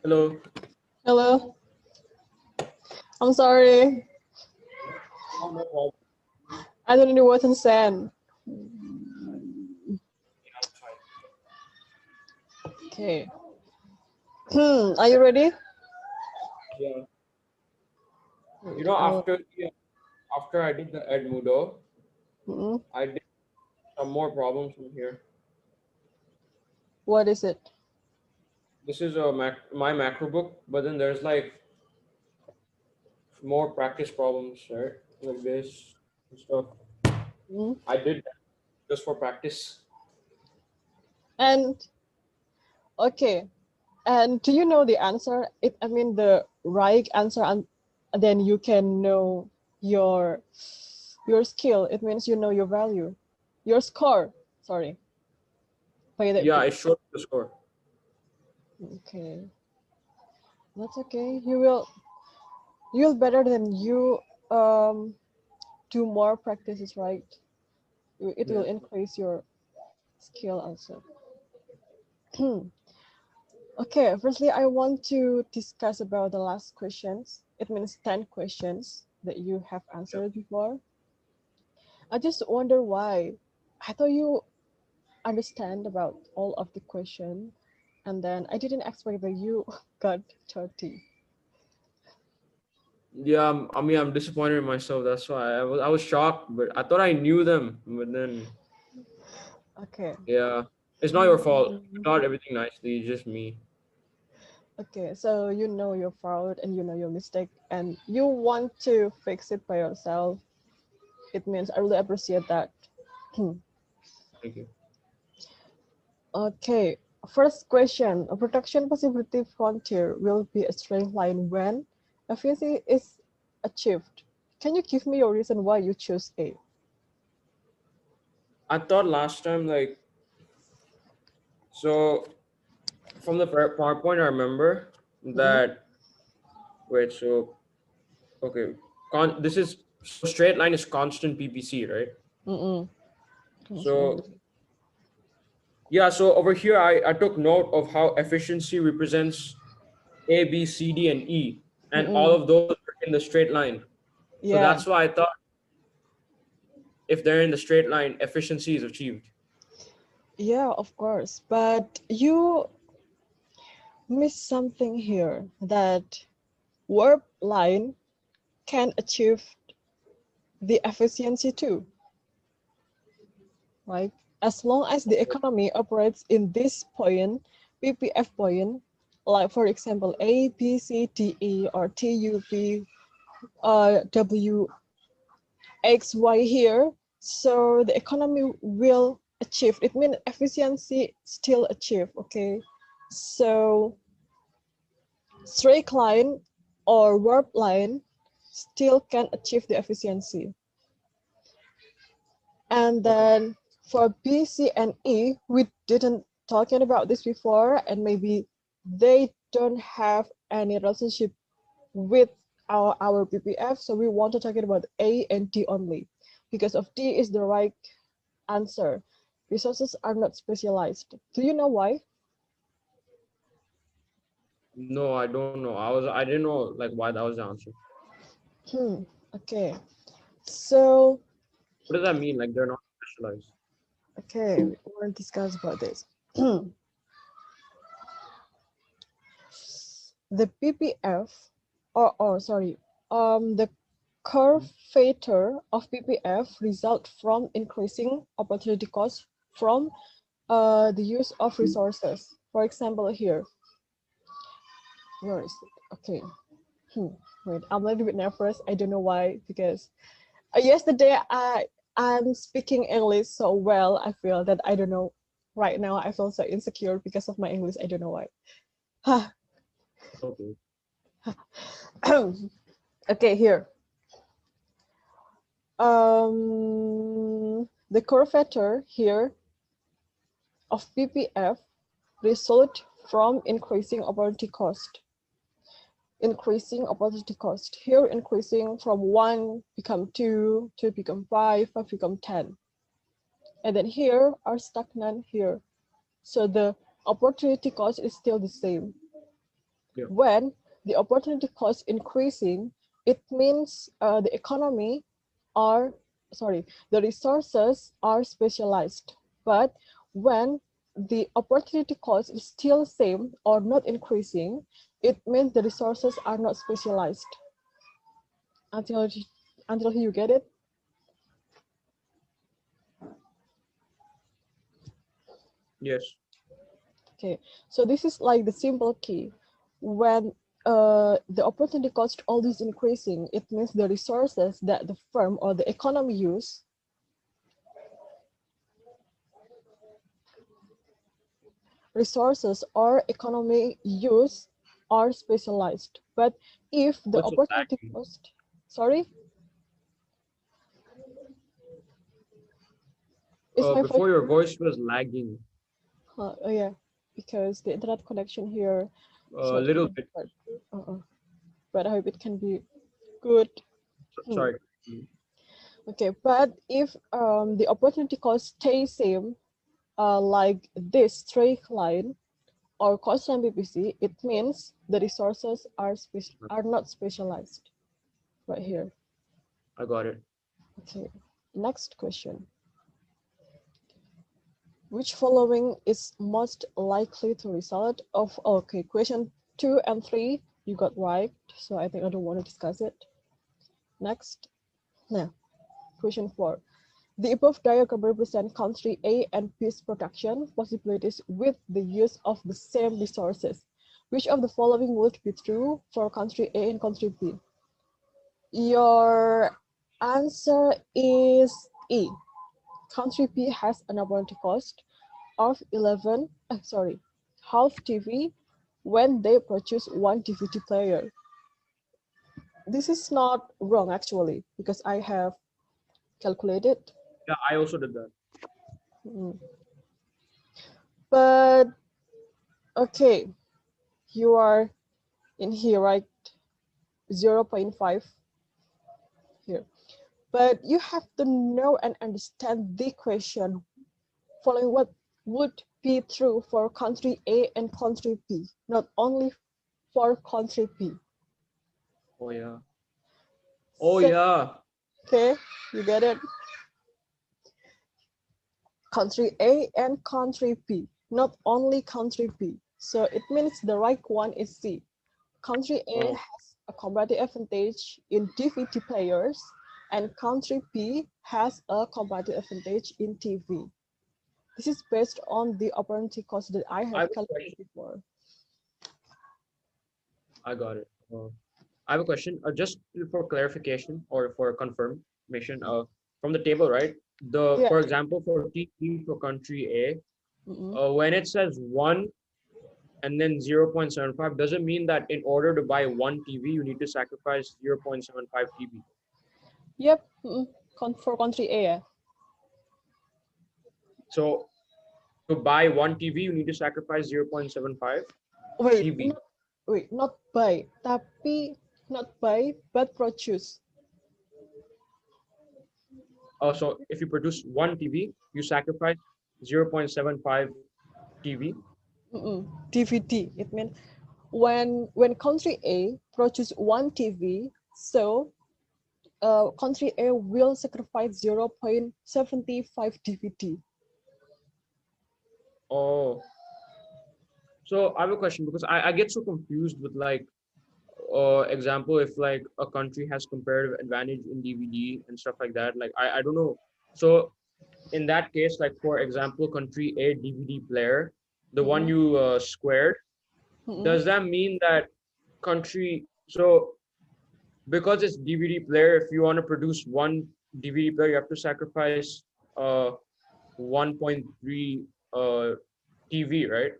Hello. Hello. I'm sorry. Oh, no problem. I don't know what to send. Okay. Are you ready? Yeah. I will. After I did the Edmudo, Mm, I did some more problems from here. What is it? This is my macro book, but then there's like more practice problems, right? Like this and stuff. Mm. I did that just for practice. And okay. And do you know the answer? I mean the right answer, and then you can know your skill. It means you know your value, your score. Sorry. By that Yeah, bit. I showed the score. Okay. That's okay. You'll better than you do more practices, right? It will Yeah. increase your skill also. Okay, firstly, I want to discuss about the last questions. It means 10 questions that you have Yeah. answered before. I just wonder why. I thought you understand about all of the question, and then I didn't expect that you got 30. Yeah, I mean, I'm disappointed in myself. That's why I was shocked, but I thought I knew them. But then, Okay. yeah, it's not your fault. You taught everything nicely. It's just me. Okay, so you know your fault and you know your mistake and you want to fix it by yourself. It means I really appreciate that. Thank you. Okay, first question. A production possibility frontier will be a straight line when efficiency is achieved. Can you give me your reason why you choose A? I thought last time, like, so from the PowerPoint, I remember Mm-mm, that, wait, so, okay, this is, so straight line is constant PPC, right? mm-mm. So, yeah, so over here, I took note of how efficiency represents A, B, C, D, and E, and all Mm-mm. of those are in the straight line. So Yeah, that's why I thought if they're in the straight line, efficiency is achieved. yeah, of course. But you missed something here that verb line can achieve the efficiency too, right? As long as the economy operates in this point, PPF point, like for example, A, B, C, D, E, or T, U, P, W, X, Y here, so the economy will achieve. It means efficiency still achieve, okay? So straight line or verb line still can achieve the efficiency. And Okay. then for B, C, and E, we didn't talking about this before, and maybe they don't have any relationship with our PPF. So we want to talk about A and D only, because of D is the right answer. Resources are not specialized. Do you know why? No, I don't know. I didn't know like why that was the answer. Okay. So, What does that mean? Like they're not specialized. okay, we want to discuss about this. The PPF, or sorry, the curvature of PPF result from increasing opportunity cost from the use of resources. For example, here, where is it? Okay, wait, I'm a little bit nervous. I don't know why, because yesterday I'm speaking English so well. I feel that I don't know. Right now, I feel so insecure because of my English. I don't know why. Okay. Okay, here. The curvature here of PPF result from increasing opportunity cost. Increasing opportunity cost. Here increasing from 1 become 2, 2 become 5, 5 become 10. And then here are stagnant here. So the opportunity cost is still the same. Yeah. When the opportunity cost increasing, it means the economy are, the resources are specialized. But when the opportunity cost is still same or not increasing, it means the resources are not specialized. Until you get it? Yes. Okay, so this is like the simple key. When the opportunity cost always increasing, it means the resources that the firm or the economy use are specialized. But if the What's opportunity lagging? cost, sorry, is my voice? Before your voice was lagging Oh yeah, because the internet connection here is a not little good. bit. But I hope it can be good. Sorry. Okay, but if the opportunity cost stays same, like this straight line or constant PPC, it means the resources are not specialized. Right here. I got it. Okay, next question. Which following is most likely to result of, okay, question 2 and 3, you got right, so I think I don't want to discuss it. Next, now, question 4. The above diagram represents country A and B's production possibilities with the use of the same resources. Which of the following would be true for country A and country B? Your answer is E. Country B has an opportunity cost of half TV when they produce one DVD player. This is not wrong actually, because I have calculated. Yeah, I also did that. But okay, you are in here, right? 0.5 here. But you have to know and understand the question following what would be true for country A and country B, not only for country B. Oh yeah. Oh So, yeah. okay, you get it? Country A and country B, not only country B. So it means the right one is C. Country A Oh, has a comparative advantage in DVD players, and country B has a comparative advantage in TV. This is based on the opportunity cost that I I have have a calculated question. before. I got it. I have a question. Just for clarification or for confirmation. From the table, right? Yeah. For example, for TV for country A, Mm-mm. when it says 1 and then 0.75, does it mean that in order to buy one TV, you need to sacrifice 0.75 TV? Yep. For country A. Yeah. So to buy one TV, you need to sacrifice 0.75 Wait, TV. not buy, tapi not buy, but produce. So if you produce one TV, you sacrifice 0.75 TV. DVD. It means when country A produce one TV, so country A will sacrifice 0.75 DVD. Oh, so I have a question because I get so confused with like, example, if like a country has comparative advantage in DVD and stuff like that, like I don't know. So in that case, like for example, country A DVD player, the one you squared, does that mean that country, so because it's DVD player, if you want to produce one DVD player, you have to sacrifice 1.3 TV, right?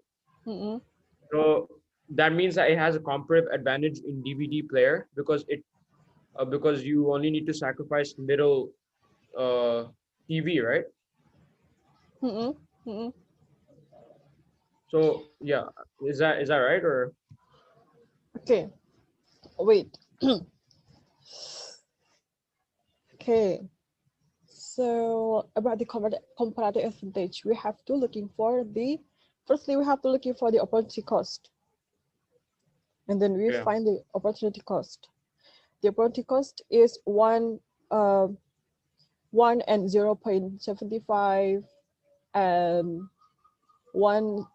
So that means that it has a comparative advantage in DVD player because you only need to sacrifice little TV, right? So yeah, is that right or? Okay, wait. Okay, so about the comparative advantage, we have to looking for the, firstly we have to looking for the opportunity cost. and then we Yeah. find the opportunity cost. The opportunity cost is 1 and 0.75 and 1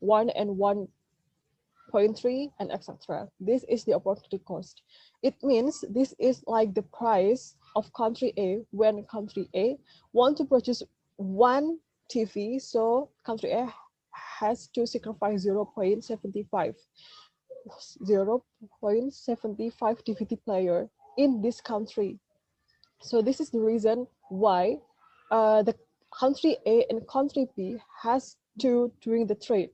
1 and 1.3 and etc. This is the opportunity cost. It means this is like the price of country A when country A want to produce one TV, so country A has to sacrifice 0.75 DVD player in this country. So this is the reason why the country A and country B has to doing the trade.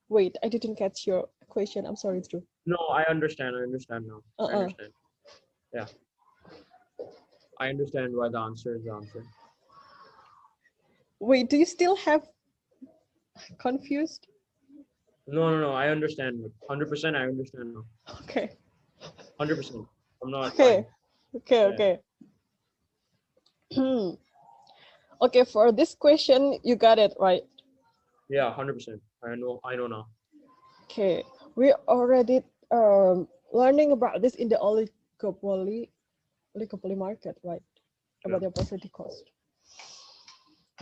Wait, I didn't catch your question. I'm sorry, Drew. No, I understand. I understand now. I understand. Yeah. I understand why the answer is the answer. Wait, do you still have confused? No. I understand. 100%. I understand now. Okay. 100%. I'm not Okay. lying. Okay. Okay, for this question, you got it right. Yeah, 100%. I know now. Okay, we already learning about this in the oligopoly market, right? About the opportunity cost.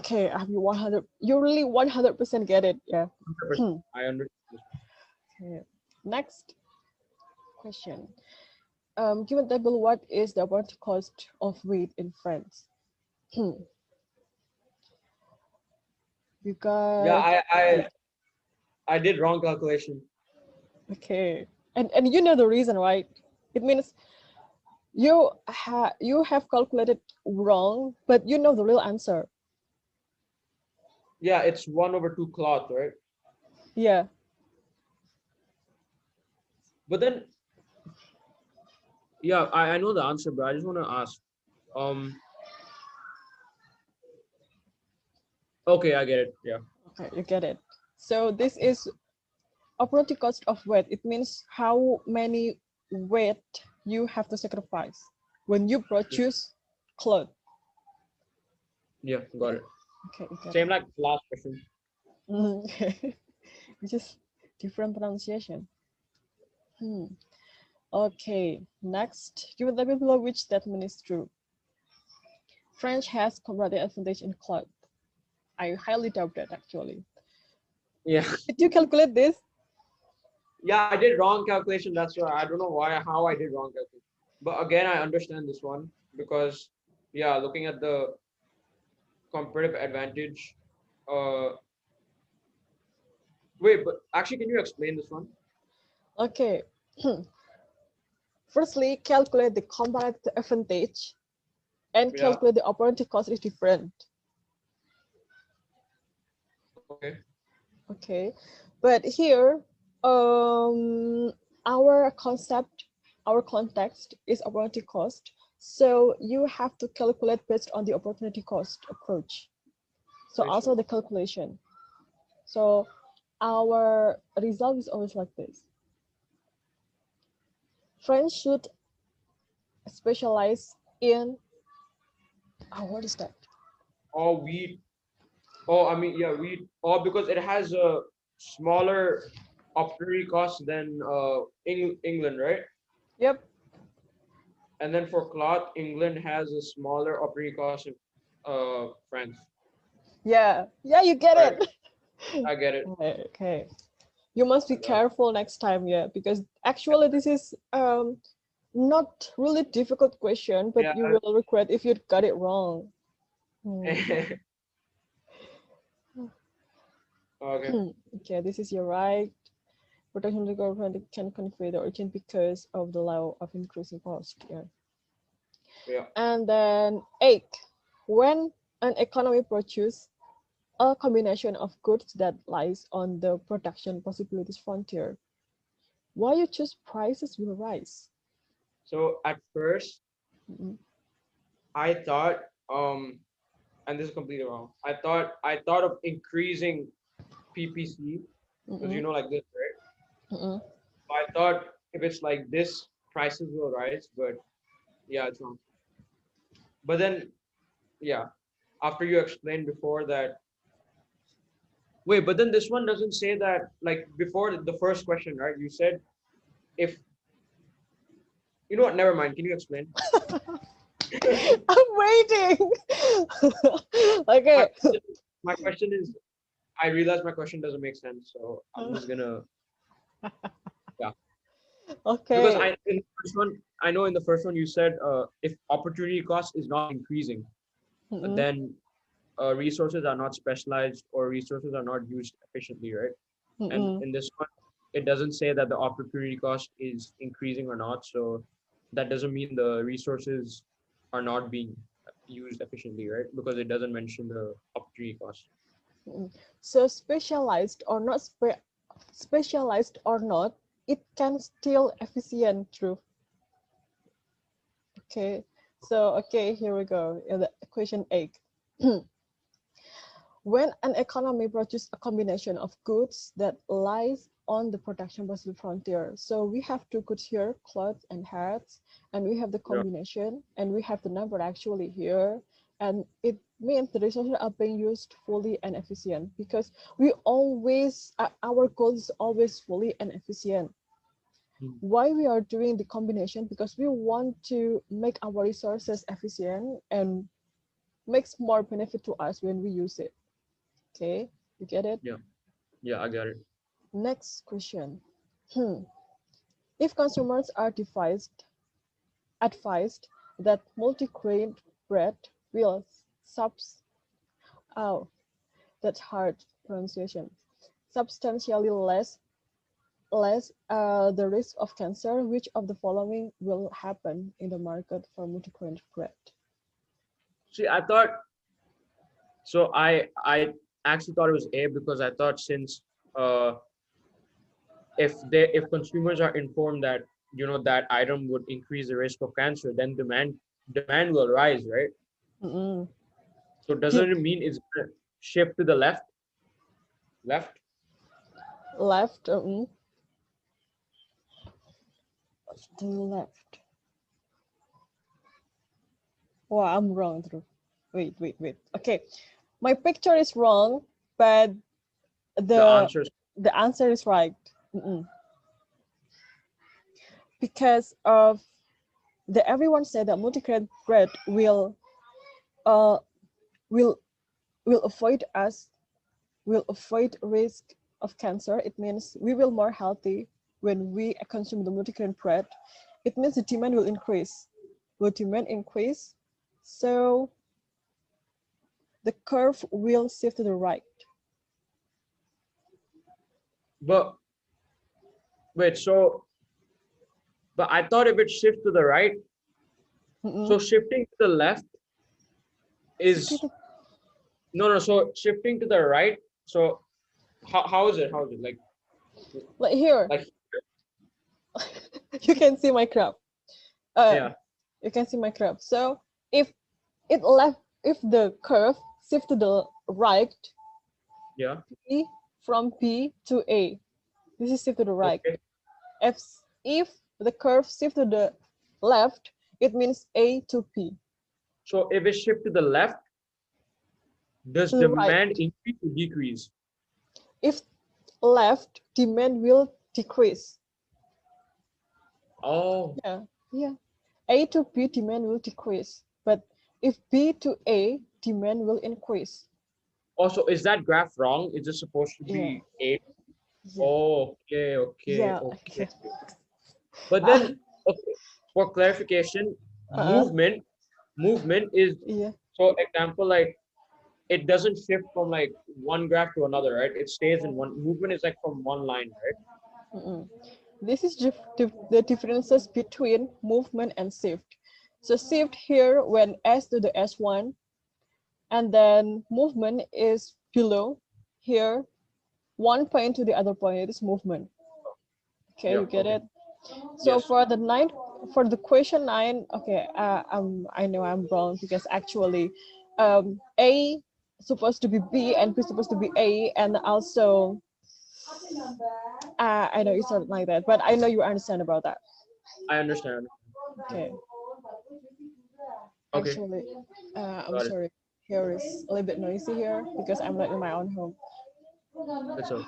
Okay, I have you 100. You really 100% get it, yeah. 100%. I understand. Okay, next question. Given table, what is the opportunity cost of wheat in France? You got. Yeah, I did wrong calculation. Okay, and you know the reason, right? It means you have calculated wrong, but you know the real answer. Yeah, it's 1/2 cloth, right? Yeah. But then, yeah, I know the answer, but I just want to ask. Okay, I get it. Yeah. Okay, you get it. So this is opportunity cost of weight. It means how many weight you have to sacrifice when you produce cloth. Yeah, got it. Okay, you got Same it. like last question. Okay. It's just different pronunciation. Okay, next. Give the below which statement is true. French has comparative advantage in cloth. I highly doubt that actually. Yeah. Did you calculate this? Yeah, I did wrong calculation. That's why I don't know how I did wrong calculation. But again, I understand this one because, yeah, looking at the comparative advantage. Wait, but actually, can you explain this one? Okay. Firstly, calculate the comparative advantage and Yeah. calculate the opportunity cost is different. Okay. Okay, but here, our concept, our context is opportunity cost. So you have to calculate based on the opportunity cost approach. So also the calculation. So our result is always like this. Friends should specialize in, what is that? Or wheat. Oh, I mean, yeah, wheat. Or because it has a smaller opportunity cost than England, right? Yep. And then for cloth, England has a smaller operating cost in France. Yeah, you get Right. it. I get it. Okay. You must be careful next time, yeah, because actually this is not really difficult question, but you will regret if you got it wrong. Okay. Okay, this is your right. Protection of the government can convey the origin because of the law of increasing cost. Yeah. And then 8, when an economy produces a combination of goods that lies on the production possibilities frontier, why you choose prices will rise? So at first, I thought, and this is completely wrong. I thought of increasing PPC because like this, right? So I thought if it's like this, prices will rise, but yeah, it's wrong. But then, yeah, after you explained before that. Wait, but then this one doesn't say that, like before the first question, right? You said if you know what, never mind. Can you explain? I'm waiting. Okay. My question is, I realize my question doesn't make sense, so I'm just gonna, yeah. Because Okay. in the first one, I know in the first one you said if opportunity cost is not increasing, Mm-mm. then resources are not specialized or resources are not used efficiently, right? And Mm-mm. in this one, it doesn't say that the opportunity cost is increasing or not. So that doesn't mean the resources are not being used efficiently, right? Because it doesn't mention the opportunity cost. Mm. So specialized or not, it can still efficient through. Okay. So okay, here we go. The question 8. When an economy produces a combination of goods that lies on the production possible frontier. So we have two goods here, clothes and hats, and we have the Yeah. combination, and we have the number actually here, and it means the resources are being used fully and efficient because we always, our goal is always fully and efficient. Mm. Why we are doing the combination? Because we want to make our resources efficient and makes more benefit to us when we use it. Okay, you get it? Yeah. Yeah, I got it. Next question. If consumers are advised that multigrain bread will oh, that's hard pronunciation, substantially less the risk of cancer, which of the following will happen in the market for multigrain bread? See, I thought so. I actually thought it was A because I thought since uh if consumers are informed that that item would increase the risk of cancer, then demand will rise, right? Mm-mm. So doesn't it mean it's gonna shift to the left? Left, to the left. Oh, I'm wrong. Wait. Okay, my picture is wrong, but The the answer is the answer is right. Mm-mm. Because of everyone said that multigrain bread uh will will avoid us will avoid risk of cancer. It means we will more healthy when we consume the multigrain bread. It means the demand will increase. Will demand increase? So the curve will shift to the right. but wait, but I thought if it shifts to the right, Mm-mm. so shifting to the left is no, so shifting to the right, so how is it? How is it? Like here, Like you can see my graph. Uh, yeah, you can see my graph. So if if the curve shift to the right, yeah, from B to A, this is shift to the right. okay. If if the curve shift to the left, it means A to P. So if it shift to the left, does To the right. demand increase or decrease? If left, demand will decrease. Oh, Yeah. A to B, demand will decrease. But if B to A, demand will increase. also, is that graph wrong? Is it supposed to Yeah. be A? Yeah. Oh, okay. Yeah. Okay. Okay. But Uh, then, okay, for clarification, uh, movement is, yeah. so example, like it doesn't shift from like one graph to another, right? It stays in one. Movement is like from one line, right? Mm-mm. This is the differences between movement and shift. So shift here when S to the S1, and then movement is below here, one point to the other point, it is movement. Okay, Yeah. you get Okay. it? So Yes. for the question 9, okay, I know I'm wrong because actually A supposed to be B and B supposed to be A, and also I know it's not like that, but I know you understand about that. I understand. Yeah. Okay, Okay. actually, I'm Got it. sorry. Here is a little bit noisy here because I'm not in my own home. That's all.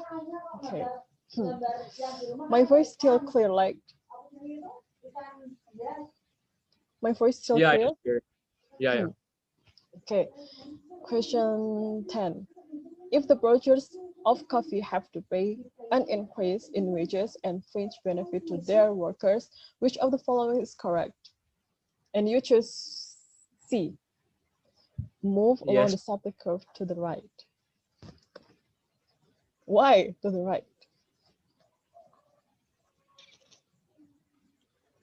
Okay. My voice still clear, like. My voice still Yeah, I clear? just hear it. Yeah, yeah. Okay. Question 10. If the brokers of coffee have to pay an increase in wages and fringe benefit to their workers, which of the following is correct? And you choose C. Move along Yes. the supply curve to the right. Why to the right?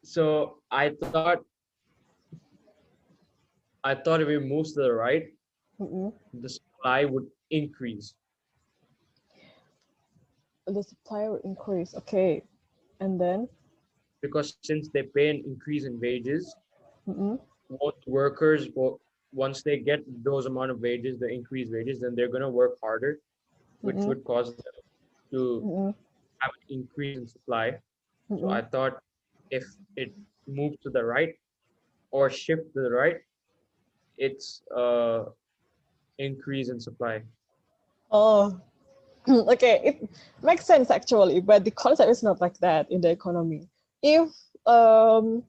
So I thought if it moves to the right, the supply would increase The supply will increase. Okay. And then? because since they pay an increase in wages, Mm-mm. most workers will, once they get those amount of wages, the increased wages, then they're gonna work harder, which Mm-mm. would cause them to Mm-mm. have an increase in supply. So Mm-mm. I thought if it moves to the right or shift to the right, it's increase in supply. Oh, okay. It makes sense actually, but the concept is not like that in the economy. If um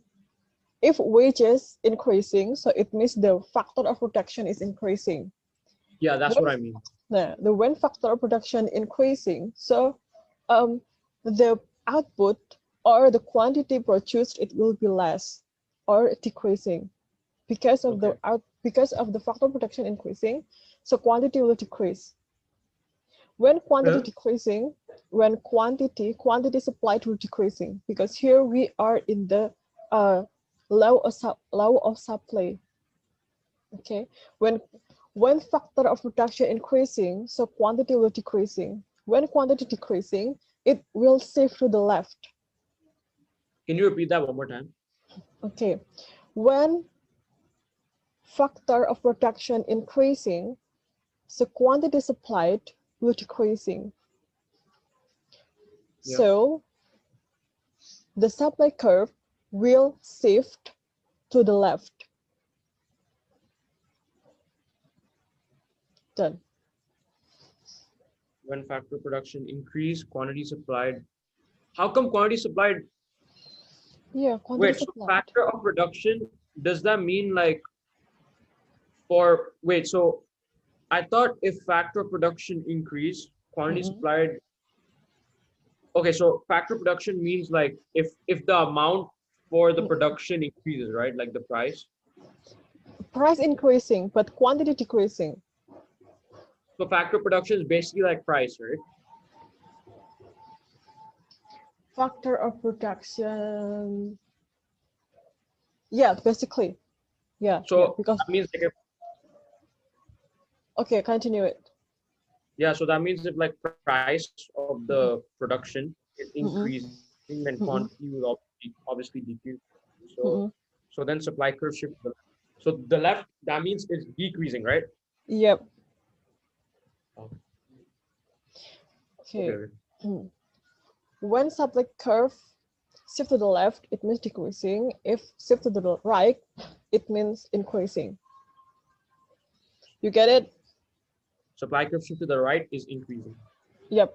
if wages increasing, so it means the factor of production is increasing. Yeah, that's When what I mean. the when factor of production increasing, so the output or the quantity produced it will be less or decreasing because of Okay. the factor of production increasing, so quantity will decrease. When quantity Huh? decreasing, when quantity supplied will decreasing, because here we are in the law of supply. Okay, when factor of production increasing, so quantity will decreasing. When quantity decreasing, it will shift to the left. Can you repeat that one more time? Okay, when factor of production increasing, so quantity supplied will decreasing. Yeah. So the supply curve will shift to the left. Done. When factor production increase, quantity supplied. How come quantity supplied? Yeah, quantity Wait, so supplied. factor of production, does that mean like for wait, so I thought if factor of production increase, quantity Mm-mm. supplied. Okay, so factor production means like if the amount for the production increases, right? Like the price. Price increasing, but quantity decreasing. So factor production is basically like price, right? Factor of production. Yeah, basically. Yeah, So because that means like if, okay, continue it. yeah, so that means if like price of the production is Mm-mm. increasing, then quantity will Mm-mm. obviously decrease. So Mm-mm. so then supply curve shift to the left. So the left, that means it's decreasing, right? Yep. Oh, okay, Okay. okay. When supply curve shift to the left, it means decreasing. If shift to the right, it means increasing. You get it? Supply curve shift to the right is increasing. Yep.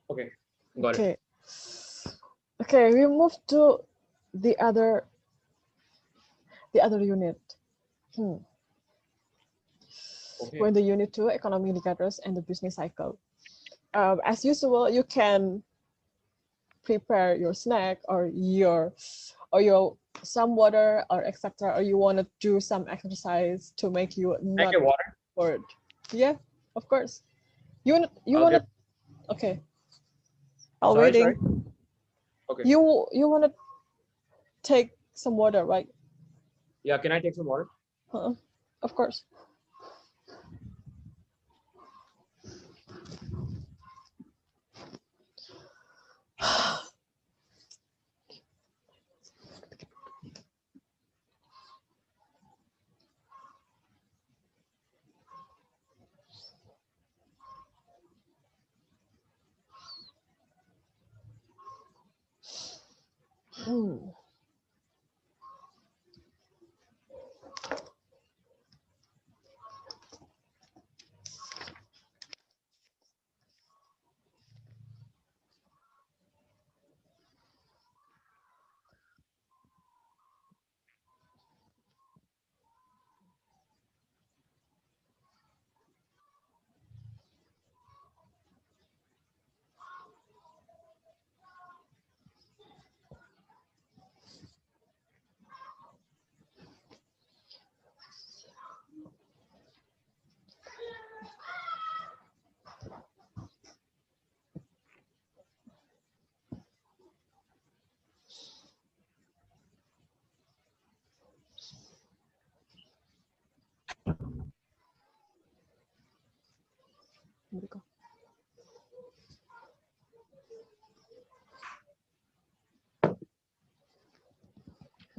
Okay, got it. Okay. Okay, we move to the other unit. Okay. We're in the unit 2, economic indicators and the business cycle. As usual, you can prepare your snack or your some water or etc. Or you want to do some exercise to make you Can I not get water? bored. Yeah, of course. You I'll want get. to okay. I'll Sorry, sorry. waiting. Okay. You want to take some water, right? Yeah, can I take some water? Of course.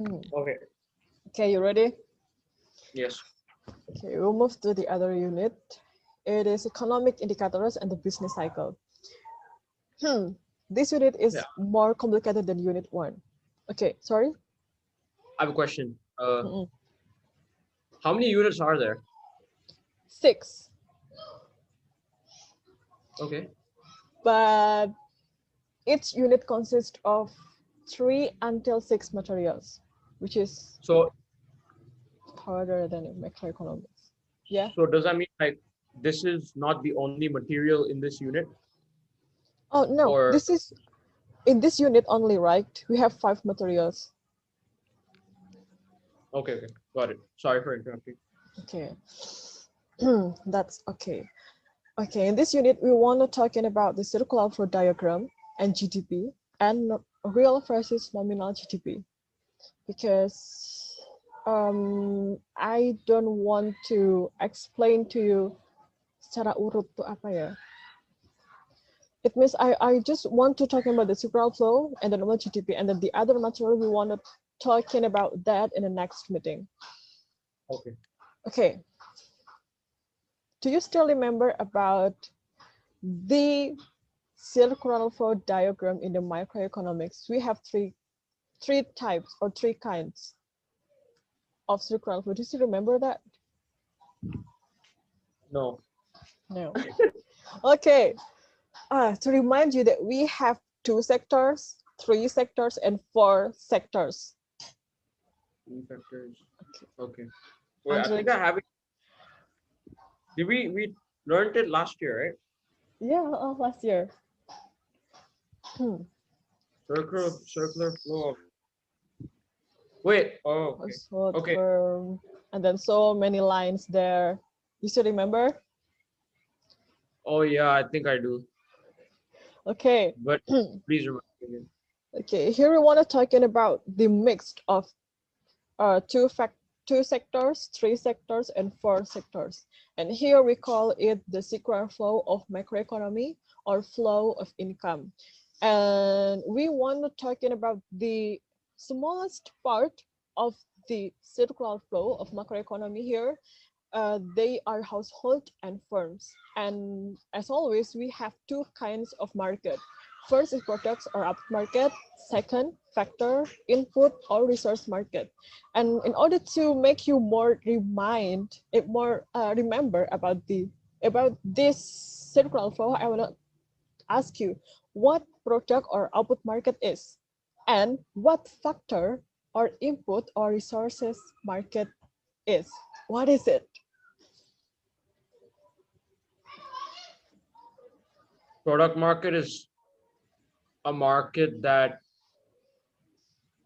Okay. Okay, you ready? Yes. Okay, we'll move to the other unit. It is economic indicators and the business cycle. This unit is more complicated than unit 1. Okay, sorry? I have a question. How many units are there? 6. Okay. But each unit consists of 3 until 6 materials, which is So harder than in macroeconomics. Yeah. So does that mean like this is not the only material in this unit? Oh no, Or this is in this unit only, right? We have 5 materials. okay, got it. Sorry for interrupting. Okay. That's okay. Okay, in this unit, we want to talking about the circular flow diagram and GDP and real versus nominal GDP, because I don't want to explain to you secara urut tuh apa ya. It means I just want to talk about the circular flow and the nominal GDP, and then the other material we want to talking about that in the next meeting. Okay. Okay. Do you still remember about the circular flow diagram in the macroeconomics? We have three types or 3 kinds of circular flow. Do you remember that? No. No. Okay. To remind you that we have 2 sectors, 3 sectors, and 4 sectors. 3 sectors. Okay. Wait, I think I have it. Did we learned it last year, right? Yeah, last year. Circular flow. Wait. Oh, okay. Okay. And then so many lines there. You still remember? Oh yeah, I think I do. Okay. But please remind me again. Okay, here we want to talking about the mix of 2 sectors, 3 sectors, and 4 sectors. And here we call it the circular flow of macroeconomy or flow of income. And we want to talking about the smallest part of the circular flow of macroeconomy here. They are household and firms. And as always, we have 2 kinds of market. First is products or output market. Second, factor, input or resource market. And in order to make you more remember about this circular flow, I want to ask you what product or output market is, and what factor or input or resources market is. What is it? Product market is a market that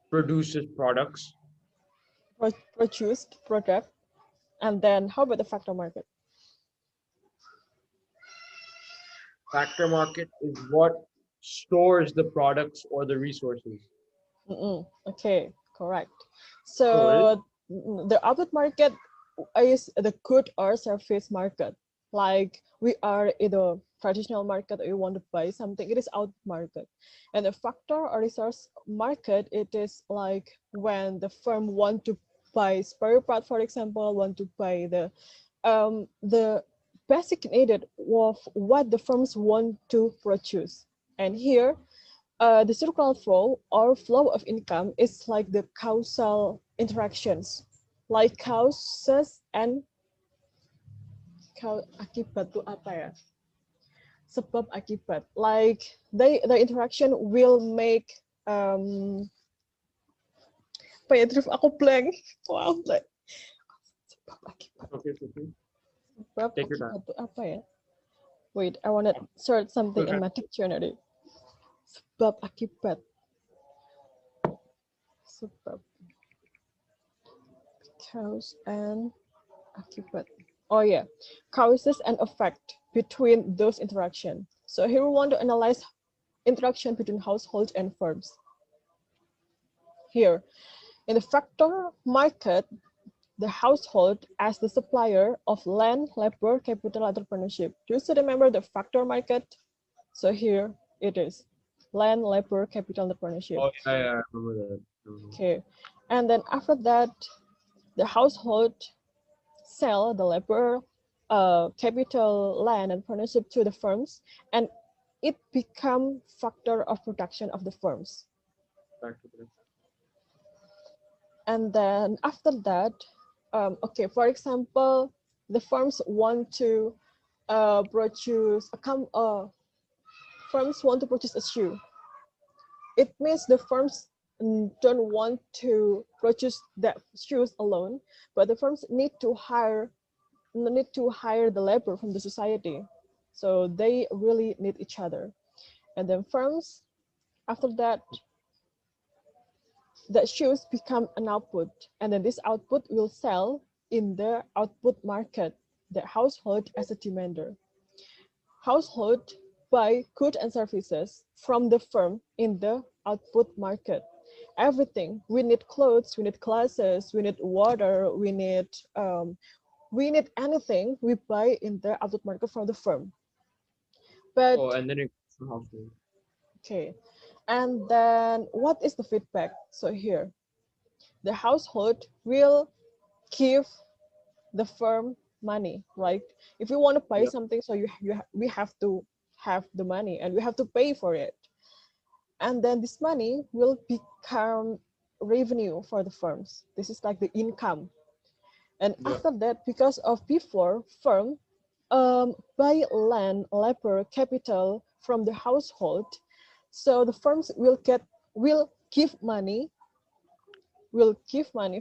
produces products. Produced product. And then how about the factor market? Factor market is what stores the products or the resources. Okay, correct. So the output market is the good or service market. Like we are in a traditional market, or you want to buy something, it is output market. And the factor or resource market, it is like when the firm want to buy spare part, for example, want to buy the basic needed of what the firms want to produce. And here, the circular flow or flow of income is like the causal interactions, like causes and akibat itu apa ya? Sebab akibat. Like the interaction will make apa ya, Drift, aku blank. Wow, like sebab akibat. Okay. Sebab akibat itu apa ya? Wait, I want to search something in my dictionary. Sebab akibat. Sebab. Cause and akibat. Oh yeah, causes and effect between those interactions. So here we want to analyze interaction between household and firms. Here, in the factor market, the household as the supplier of land, labor, capital, entrepreneurship. Do you still remember the factor market? So here it is, land, labor, capital, entrepreneurship. Oh, yeah, I remember that. Okay, and then after that, the household sell the labor, capital, land, and partnership to the firms, and it become factor of production of the firms. Back to the- And then after that, okay, for example, the firms want to produce firms want to produce a shoe. It means the firms don't want to produce that shoes alone, but the firms need to hire the labor from the society. So they really need each other. And then firms, after that, the shoes become an output. And then this output will sell in the output market, the household as a demander. Household buy goods and services from the firm in the output market. Everything. We need clothes, we need glasses, we need water, we need anything we buy in the output market from the firm. But Oh, and then it goes to household. okay, and then what is the feedback? So here, the household will give the firm money, right? If you want to buy Yeah. something, so we have to have the money and we have to pay for it. And then this money will become revenue for the firms. This is like the income. And Yeah. after that, because of before firm buy land, labor, capital from the household, so the firms will give money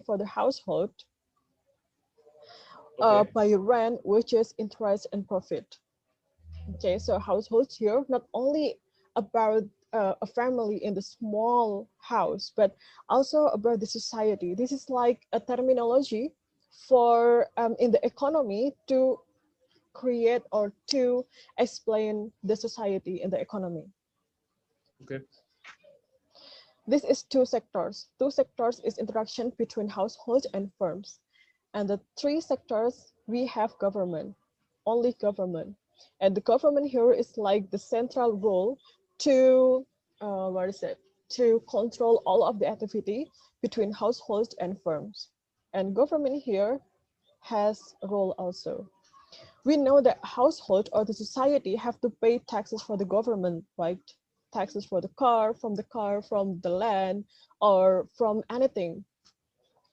for the household Okay. by rent, wages, interest, and profit. Okay, so households here not only about a family in the small house, but also about the society. This is like a terminology for in the economy to create or to explain the society in the economy. Okay. This is two sectors. Two sectors is interaction between households and firms. And the three sectors, we have government, only government. And the government here is like the central role to, what is it? To control all of the activity between households and firms. And government here has a role also. We know that household or the society have to pay taxes for the government, right? Taxes for the car, from the land, or from anything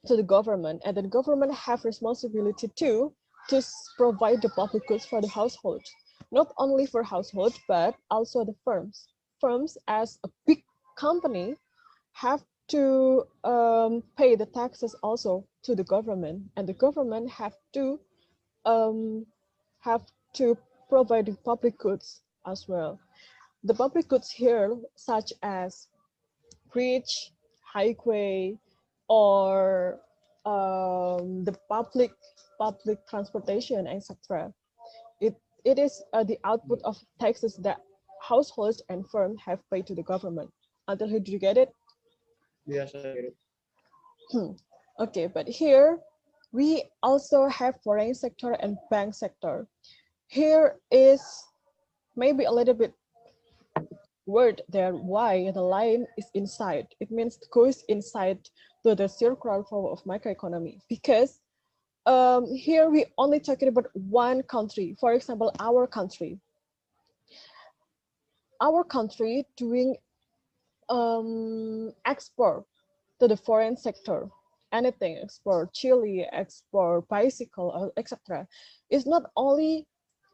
to the government. And the government have responsibility too to provide the public goods for the household. Not only for household, but also the firms. Firms as a big company have to pay the taxes also to the government, and the government um, have to provide the public goods as well. The public goods here, such as bridge, highway, or the public transportation, etc. It is the output of taxes that households and firms have paid to the government. Until here, did you get it? Yes, I get it. Okay, but here we also have foreign sector and bank sector. Here is maybe a little bit word there why the line is inside. It means goes inside to the circular flow of microeconomy, because here we only talking about one country. For example, our country doing export to the foreign sector, anything export chili, export bicycle, etc. It's not only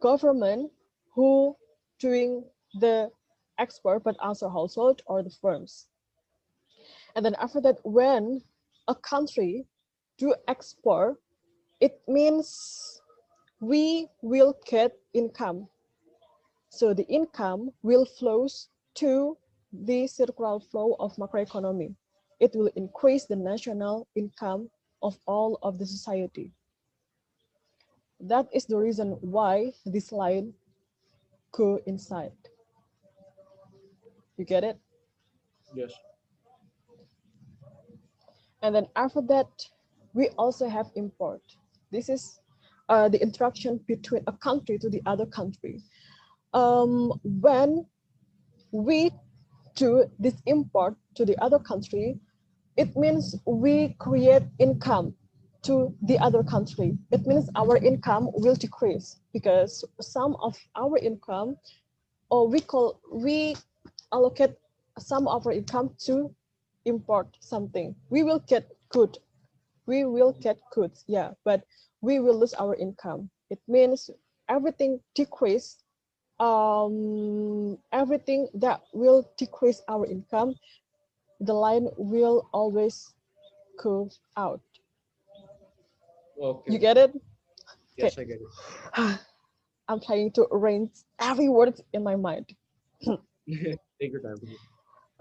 government who doing the export, but also household or the firms. And then after that, when a country do export, it means we will get income. So the income will flows to the circular flow of macroeconomy. It will increase the national income of all of the society. That is the reason why this line go inside. You get it? Yes. And then after that, we also have import. This is the interaction between a country to the other country. When we do this import to the other country, it means we create income to the other country. It means our income will decrease because some of our income, or we allocate some of our income to import something. We will get good. We will get goods, yeah, but we will lose our income. It means everything decrease. Everything that will decrease our income, the line will always curve out. Okay. You get it? Okay. Yes, I get it. I'm trying to arrange every word in my mind. Take your time.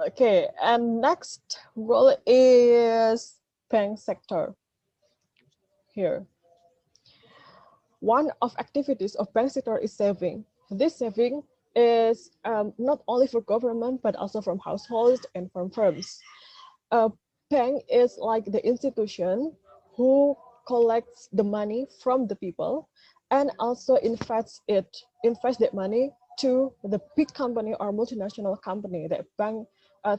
Okay, and next role is bank sector. Here, one of activities of bank sector is saving. This saving is not only for government, but also from households and from firms. A bank is like the institution who collects the money from the people and also invests that money to the big company or multinational company that bank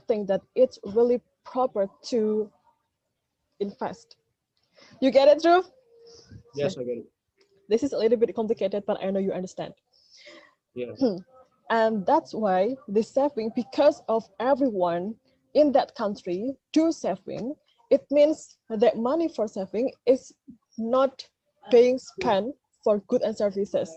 think that it's really proper to invest. You get it, Drew? Yes, I get it. This is a little bit complicated, but I know you understand. Yeah. And that's why the saving, because of everyone in that country do saving, it means that money for saving is not being spent for goods and services.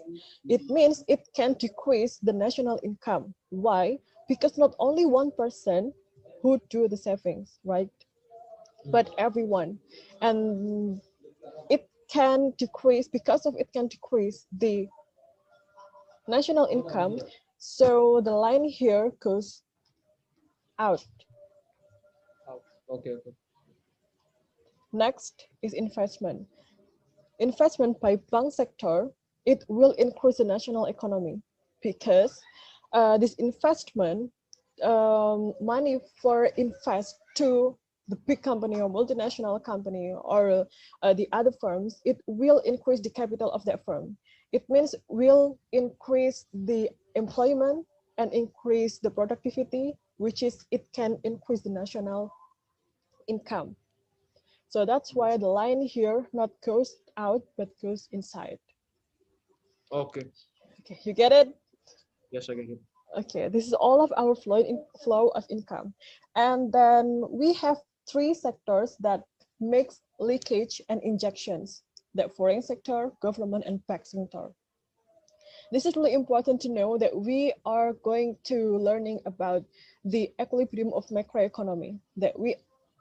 It means it can decrease the national income. Why? Because not only one person who do the savings, right? But everyone. And it can decrease, because of it can decrease the national income. So the line here goes out. Okay. Okay. Next is investment. Investment by bank sector, it will increase the national economy because this investment money for invest to the big company or multinational company or the other firms, it will increase the capital of that firm. It means will increase the employment and increase the productivity, which is it can increase the national income. So that's why the line here not goes out, but goes inside. Okay. Okay, you get it? Yes, I get it. Okay, this is all of our flow of income. And then we have three sectors that mix leakage and injections: the foreign sector, government, and back sector. This is really important to know that we are going to learning about the equilibrium of macroeconomy that we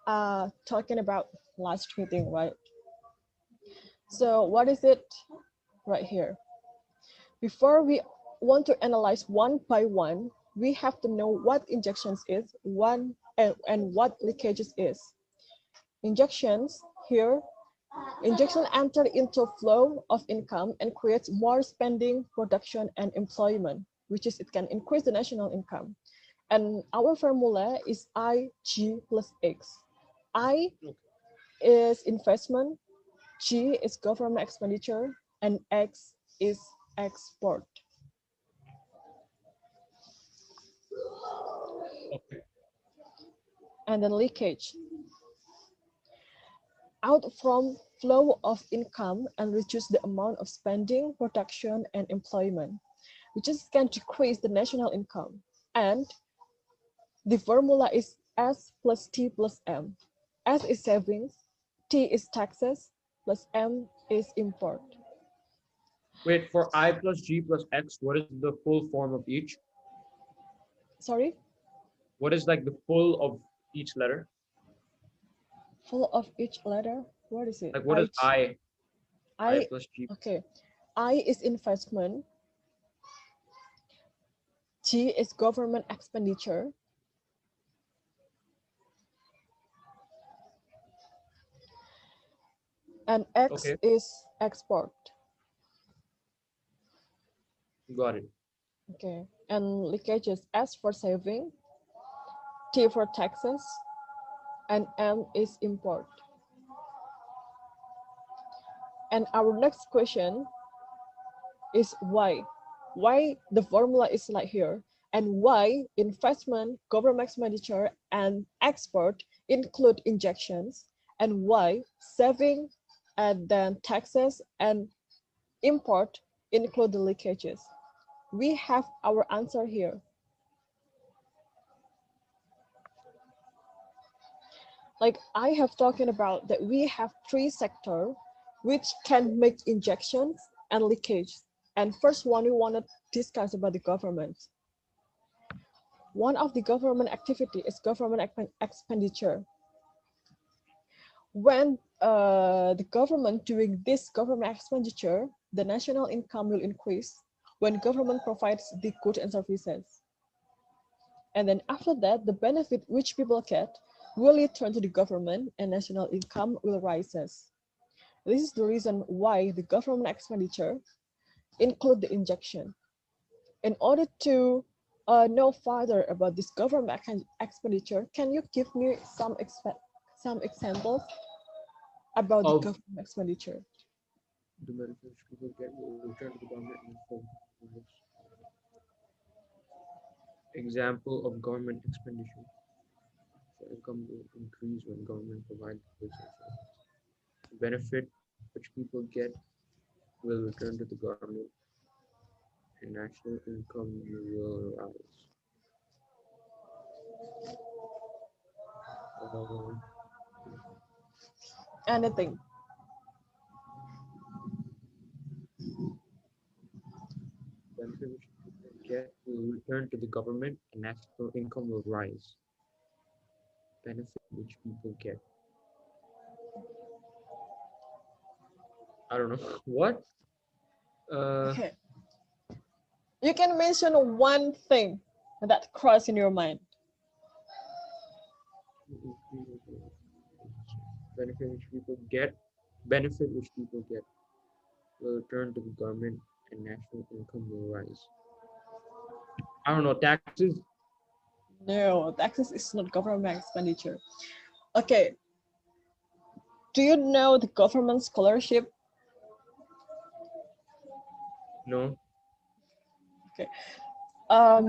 are talking about last meeting, right? So what is it right here? Before we want to analyze one by one, we have to know what injections is, and what leakages is. Injections here, injection enter into flow of income and creates more spending, production, and employment, which is it can increase the national income. And our formula is IG plus X. I is investment, G is government expenditure, and X is export. Okay. And then leakage. Out from flow of income and reduce the amount of spending, production, and employment, which is can decrease the national income. And the formula is S plus T plus M. S is savings, T is taxes, plus M is import. Wait, for I plus G plus X, what is the full form of each? Sorry? What is like the full of each letter? Full of each letter? What is it? Like what is I? I I, plus G. okay. I is investment. G is government expenditure. And X Okay, is export. got it. Okay. And leakage is S for saving, T for taxes, and M is import. And our next question is why? Why the formula is like here, and why investment, government expenditure, and export include injections, and why saving and then taxes and import include the leakages. We have our answer here. Like I have talking about that we have three sectors which can make injections and leakage. And first one we want to discuss about the government. One of the government activity is government expenditure. When the government doing this government expenditure, the national income will increase when government provides the goods and services. And then after that, the benefit which people get will return to the government and national income will rises. This is the reason why the government expenditure include the injection. In order to know further about this government expenditure, can you give me some examples about the Of government expenditure? the benefits people get will return to the government in the form of this. Example of government expenditure. So income will increase when government provides goods and services. Benefit which people get will return to the government and national income will rise. Uh, Anything. Benefit which people get will return to the government and national income will rise. Benefit which people get. I don't know. What? Okay. You can mention one thing that crossed in your mind. Benefit which people get. Benefit which people get will return to the government and national income will rise. I don't know. Taxes. No, taxes is not government expenditure. Okay. Do you know the government scholarship? No. Okay.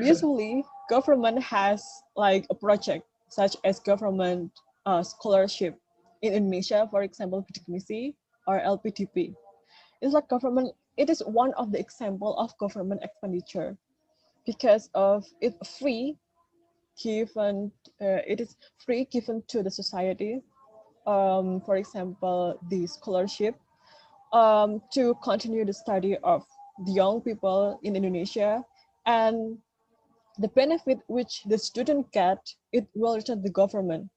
Usually, government has like a project such as government scholarship in Indonesia, for example, PDKMISI or LPDP. It's like government. It is one of the example of government expenditure because of it free given. It is free given to the society. For example, the scholarship to continue the study of the young people in Indonesia, and the benefit which the student get, it will return the government,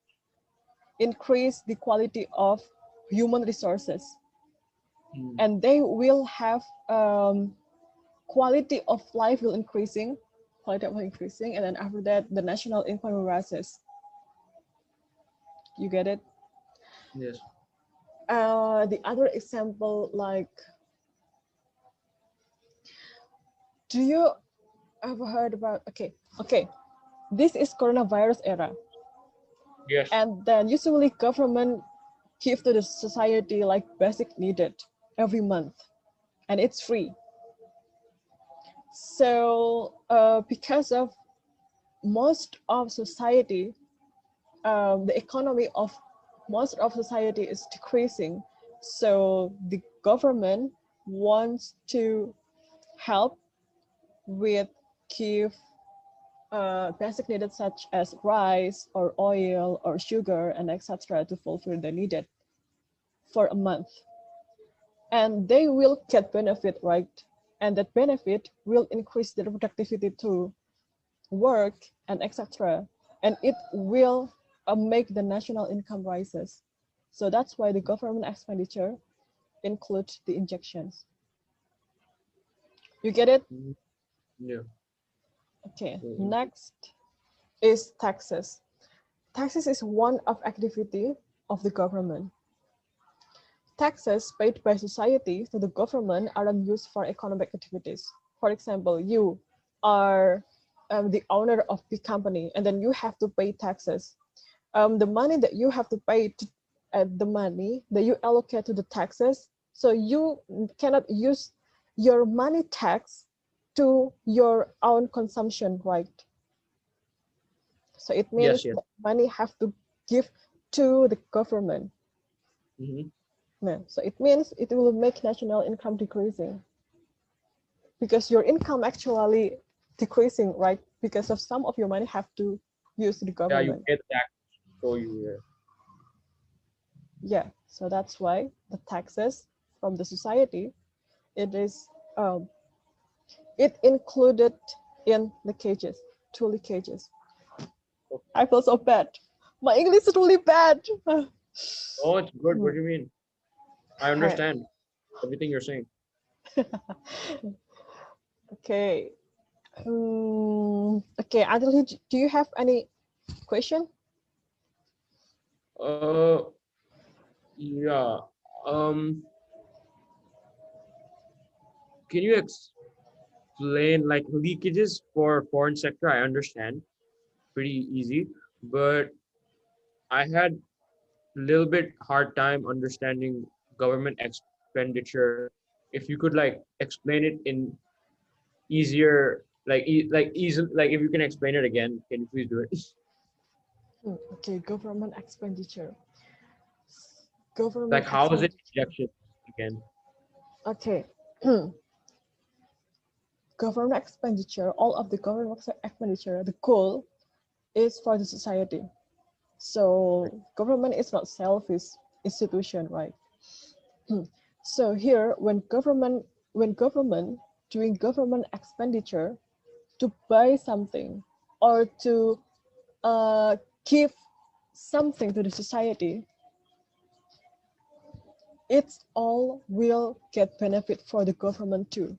increase the quality of human resources, and they will have quality of life will increasing, and then after that, the national income will rises. You get it? Yes. The other example, like, do you ever heard about? Okay, this is coronavirus era, Yes. and then usually government give to the society like basic needed every month, and it's free. So because of most of society, the economy of most of society is decreasing, so the government wants to help with give basic needs such as rice or oil or sugar and etc. to fulfill the needed for a month. And they will get benefit, right? And that benefit will increase their productivity to work and etc. And it will make the national income rises. So that's why the government expenditure include the injections. You get it? Yeah. Okay, next is taxes. Taxes is one of activity of the government. Taxes paid by society to the government are used for economic activities. For example, you are the owner of the company, and then you have to pay taxes. The money that you have to pay, the money that you allocate to the taxes, So you cannot use your money tax to your own consumption, right? So it Yes, means yes. that money have to give to the government. Hmm. Yeah. So it means it will make national income decreasing because your income actually decreasing, right? Because of some of your money have to use the Yeah, you government. pay the tax, so you. Yeah. So that's why the taxes from the society, it is it included in the cages, two leakages. I feel so bad. My English is really bad. Oh, it's good. What do you mean? I Okay. understand everything you're saying. Okay. Okay, Adil, do you have any question? Uh, yeah. Um, can you explain like leakages for foreign sector? I understand, pretty easy, but I had a little bit hard time understanding government expenditure. If you could like explain it in easier, like easy, like if you can explain it again, can you please do it? Okay, government expenditure. Like Government how is it expenditure. injection again? Okay. Government expenditure, all of the government expenditure, the goal is for the society. So government is not selfish institution, right? So here, when government doing government expenditure to buy something or to give something to the society, it's all will get benefit for the government too.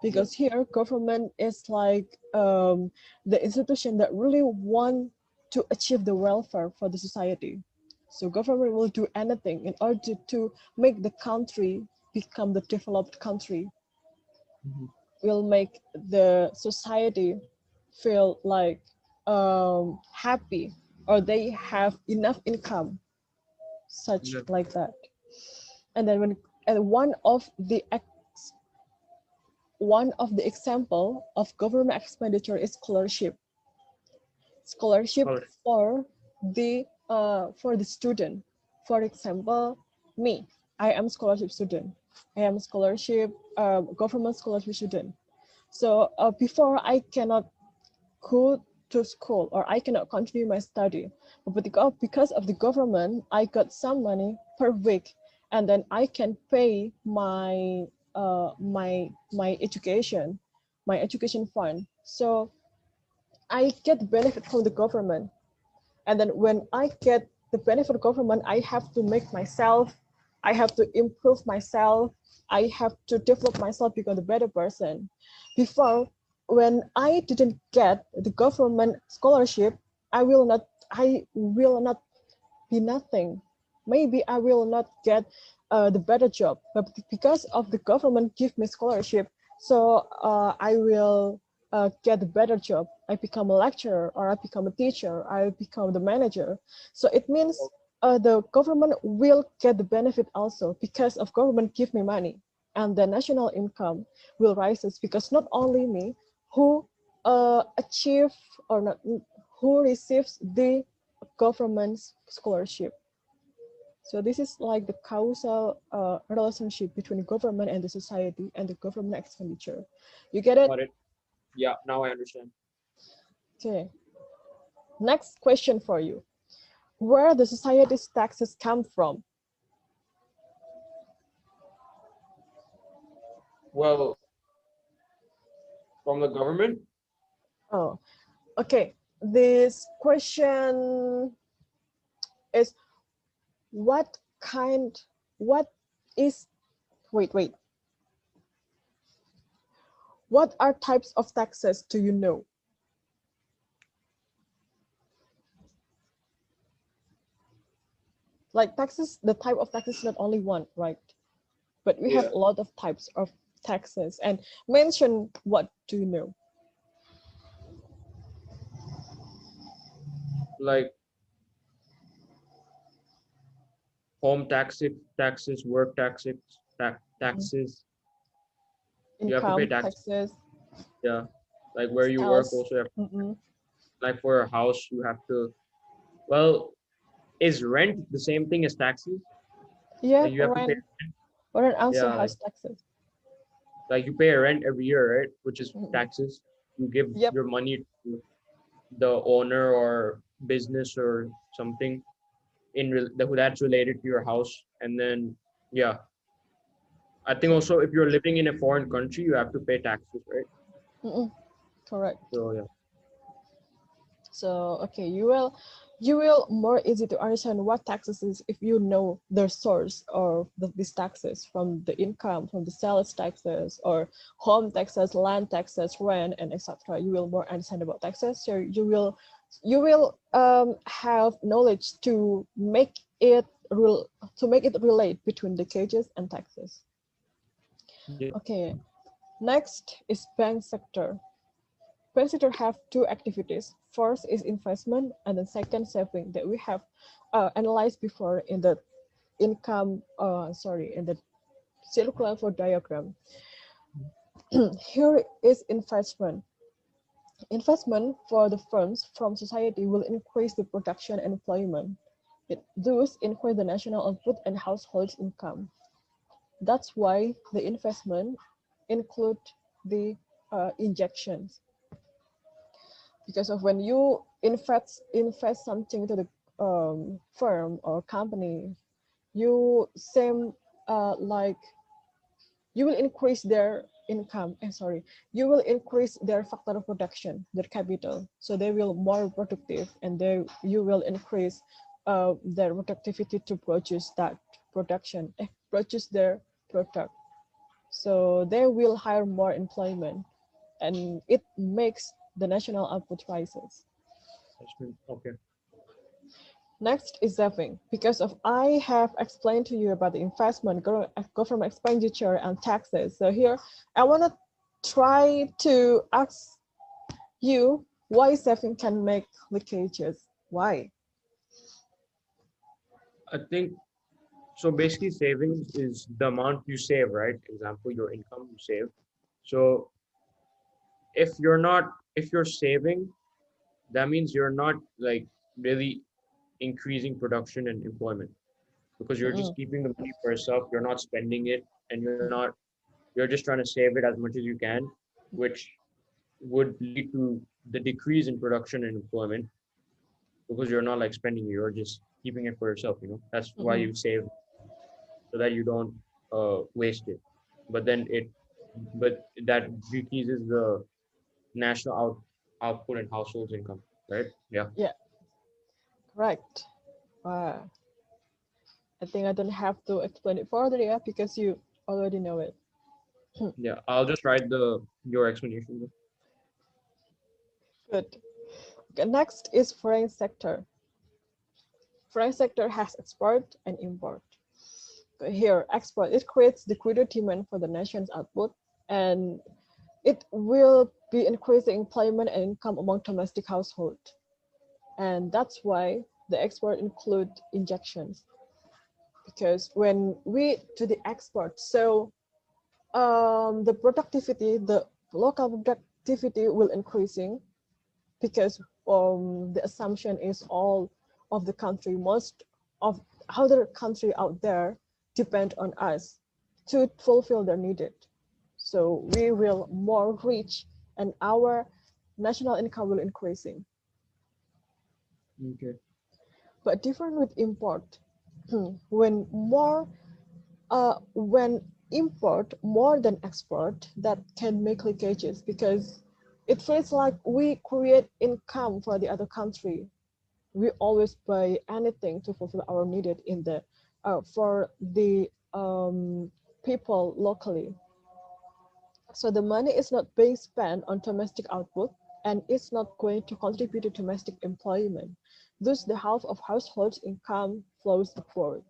Yep. Because here government is like the institution that really want to achieve the welfare for the society. So government will do anything in order to make the country become the developed country, Mhm. will make the society feel like happy, or they have enough income, such Yep. like that. And then one of the example of government expenditure is scholarship Scholarship. for the student. For example, me, I am scholarship student. I am scholarship government scholarship student. So before I cannot go to school or I cannot continue my study, but because of the government, I got some money per week, and then I can pay my education fund. So I get the benefit from the government. And then when I get the benefit of government, I have to make myself, I have to improve myself, I have to develop myself, become a better person. Before, when I didn't get the government scholarship, I will not be nothing. Maybe I will not get the better job, but because of the government give me scholarship, so I will get a better job. I become a lecturer, or I become a teacher, I become the manager. So it means the government will get the benefit also because of government give me money, and the national income will rises because not only me who achieve or not who receives the government's scholarship. So this is like the causal relationship between government and the society and the government expenditure. You get it? Got it. Yeah, now I understand. Okay. Next question for you. Where the society's taxes come from? Well, from the government. Oh, okay. This question is what kind, what is, wait. What are types of taxes do you know? Like taxes, the type of taxes is not only one, right? But we have Yeah. a lot of types of taxes, and mention what do you know? Like home taxes, work taxes. You have to pay Income tax. taxes, Yeah, like where you work else. also. You have, Mm-mm. like for a house, you have to. Well, is rent the same thing as taxes? Yeah, Like you have to pay. rent. Rent also Yeah, has taxes. like you pay a rent every year, right? Which is Mm-mm. taxes. You give Yep. your money to the owner or business or something that's related to your house, and then yeah, I think Okay. also if you're living in a foreign country, you have to pay taxes, right? Mm-mm. Correct. So yeah. So okay, you will more easy to understand what taxes is if you know the source of these taxes from the income, from the sales taxes or home taxes, land taxes, rent, and etc. You will more understand about taxes. So you will have knowledge to make it relate between the cages and taxes. Yeah. Okay, next is bank sector. Bank sector have two activities. First is investment, and the second saving that we have analyzed before in the in the circular flow diagram. Here is investment. Investment for the firms from society will increase the production and employment. It thus increase the national output and household income. That's why the investment include the injections. Because of when you invest something to the firm or company, you same like you will increase their income. Sorry, you will increase their factor of production, their capital, so they will more productive, and you will increase their productivity to produce that produce their product. So they will hire more employment, and it makes the national output rises. Okay. Next is saving. Because of I have explained to you about the investment, government expenditure, and taxes. So here I want to try to ask you why saving can make leakages. Why? I think so. Basically, savings is the amount you save, right? Example, your income you save. So if you're saving, that means you're not like really increasing production and employment because you're just Mm-mm. keeping the money for yourself. You're not spending it, and you're just trying to save it as much as you can, which would lead to the decrease in production and employment because you're not like spending it, you're just keeping it for yourself, that's why Mm-mm. you save so that you don't waste it, but then it but that decreases the national output and households income, right? Yeah. Yeah, correct. Wow. I think I don't have to explain it further, yeah, because you already know it. Yeah, I'll just write the your explanation. Good. Okay, next is foreign sector. Foreign sector has export and import. Here, export, it creates the greater demand for the nation's output, and it will be increasing employment and income among domestic households. And that's why the export include injections. Because when we do the export, so the productivity, the local productivity will increasing because the assumption is all of the country, most of other country out there depend on us to fulfill their needed. So we will more rich and our national income will increasing. Okay. But different with import, when when import more than export, that can make leakages because it feels like we create income for the other country. We always buy anything to fulfill our needed in the for the people locally. So the money is not being spent on domestic output and it's not going to contribute to domestic employment. Thus, the half of households' income flows upward.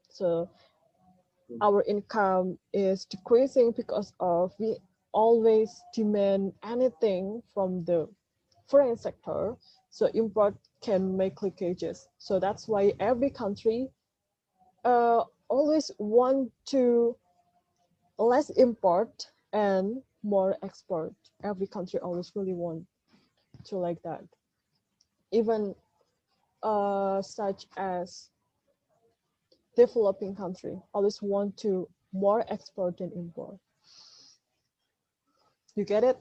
So our income is decreasing because of we always demand anything from the foreign sector. So import can make leakages. So that's why every country always want to less import and more export. Every country always really want to like that. Even such as developing country always want to more export than import. You get it?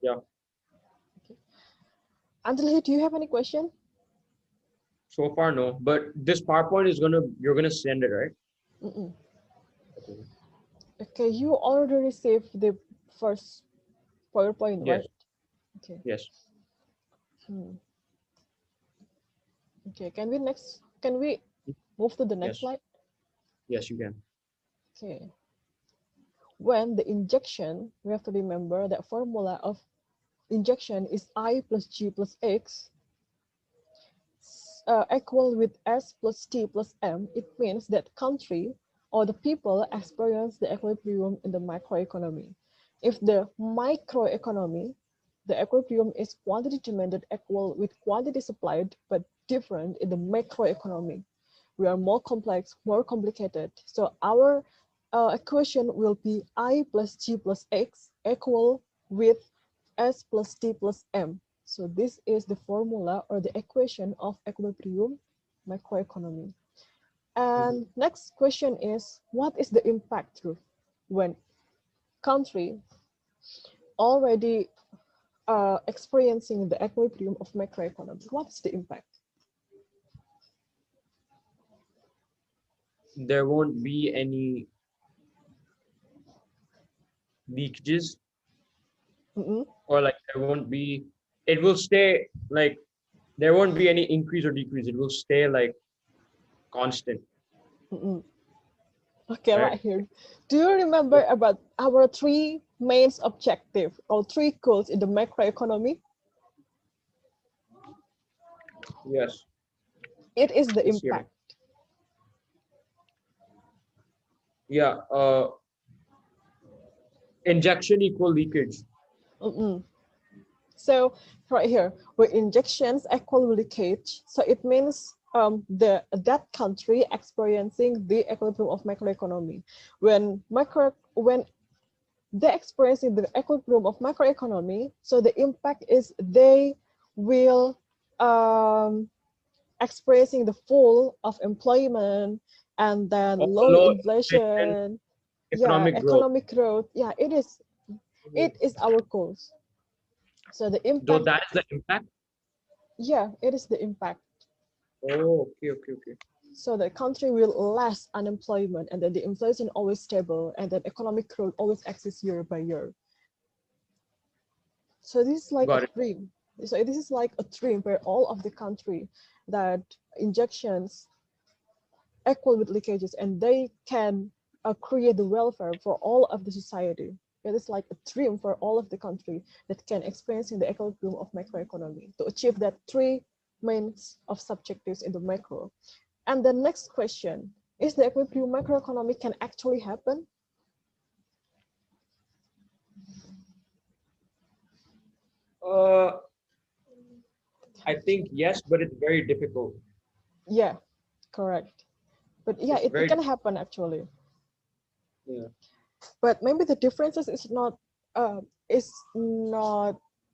Yeah. Until here, do you have any question? So far, no. But this PowerPoint is you're gonna send it, right? Mm-mm. Okay. Okay, you already received the first PowerPoint, Yes. right? Okay. Yes. Hmm. Okay. Can we move to the next Yes. slide? Yes, you can. Okay. When the injection, we have to remember that formula of injection is I plus G plus X equal with S plus T plus M. It means that country or the people experience the equilibrium in the microeconomy. If the microeconomy, the equilibrium is quantity demanded equal with quantity supplied, but different in the macroeconomy. We are more complex, more complicated. So our equation will be I plus G plus X equal with S plus T plus M. So this is the formula or the equation of equilibrium macroeconomy. And next question is, what is the impact through when country already experiencing the equilibrium of macroeconomy? What's the impact? There won't be any leakages, Mm-mm, or like there won't be. It will stay like there won't be any increase or decrease. It will stay like constant, mm-mm. Okay, right? right here. Do you remember about our three main objective or three goals in the macroeconomy? Yes. It is the Just hear me. impact. Yeah. Injection equal leakage. Mm-mm. So right here, with injections equal leakage, so it means that country experiencing the equilibrium of macroeconomy. When they experiencing the equilibrium of macroeconomy, so the impact is they will experiencing the full of employment and then Or low low inflation, inflation, yeah, economic growth. economic growth, yeah, it is our goals. So the Though impact, that is the impact. yeah, it is the impact. Oh, okay, okay, okay. So the country will less unemployment and then the inflation always stable and then economic growth always exists year by year. So this is like a Got it. dream. So this is like a dream where all of the country that injections equal with leakages and they can create the welfare for all of the society. It is like a dream for all of the country that can experience in the equilibrium of macroeconomy to achieve that three main of subjectives in the macro. And the next question, is the equilibrium macroeconomy can actually happen? Uh, I think yes, but it's very difficult. Yeah, correct. But yeah, It's it very can happen actually. yeah. But maybe the differences is not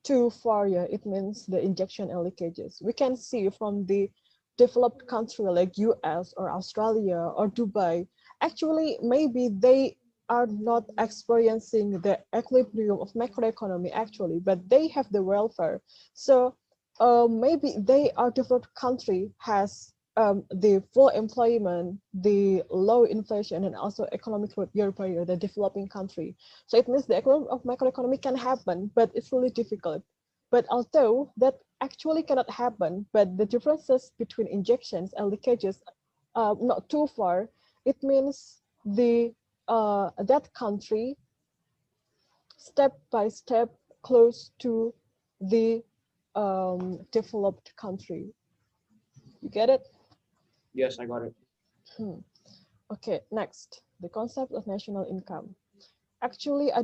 too far. Yeah, it means the injection and leakages we can see from the developed country like US or Australia or Dubai. Actually maybe they are not experiencing the equilibrium of macroeconomy actually, but they have the welfare. So maybe they are developed country has the full employment, the low inflation, and also economic growth year by year, the developing country. So it means the equilibrium of macroeconomy can happen, but it's really difficult. But although that actually cannot happen, but the differences between injections and leakages not too far, it means the that country step by step close to the developed country. You get it? Yes, I got it. Hmm. Okay, next, the concept of national income. Actually, I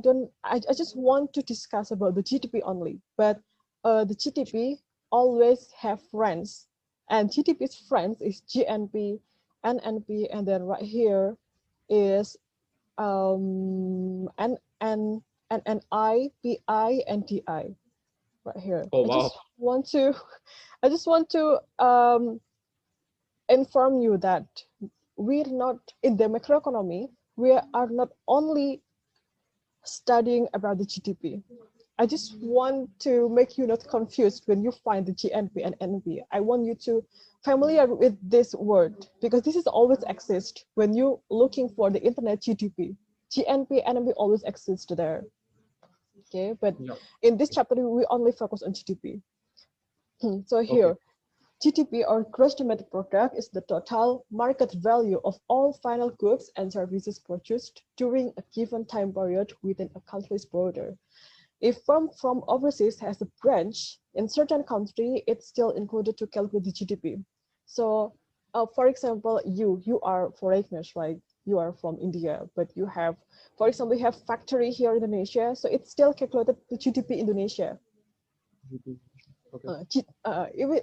just want to discuss about the GDP only, but the GDP always have friends, and GDP's friends is GNP NNP, and then right here is N N NNI, PI, and TI right here. Oh wow. I just want to inform you that we're not in the macroeconomy. We are not only studying about the GDP. I just want to make you not confused when you find the GNP and NP. I want you to familiar with this word because this is always exist when you looking for the internet GDP. GNP, NP always exist there. Okay, but Yeah. in this chapter we only focus on GDP. So here, Okay. GDP or gross domestic product is the total market value of all final goods and services purchased during a given time period within a country's border. If firm from overseas has a branch in certain country, it's still included to calculate the GDP. So, for example, you are foreigners, right? You are from India, but you have, for example, you have factory here in Indonesia, so it's still calculated the GDP Indonesia. Okay.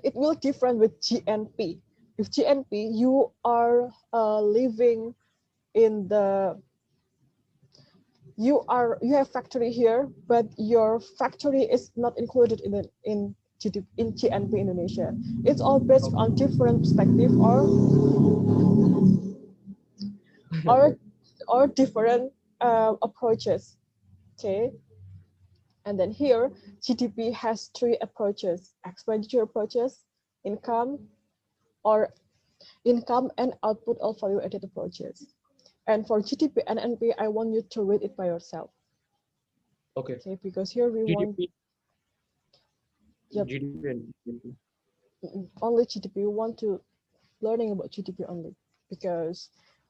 It will different with GNP. With GNP, you are living in the you have factory here, but your factory is not included in GNP Indonesia. It's all based on different perspective or or different approaches. Okay, and then here GDP has three approaches: expenditure approaches, income, or income and output or value added approaches. And for GDP and NP, I want you to read it by yourself. Okay. Okay, because here we want GDP. yep, GDP and GDP. only GDP. We want to learning about GDP only because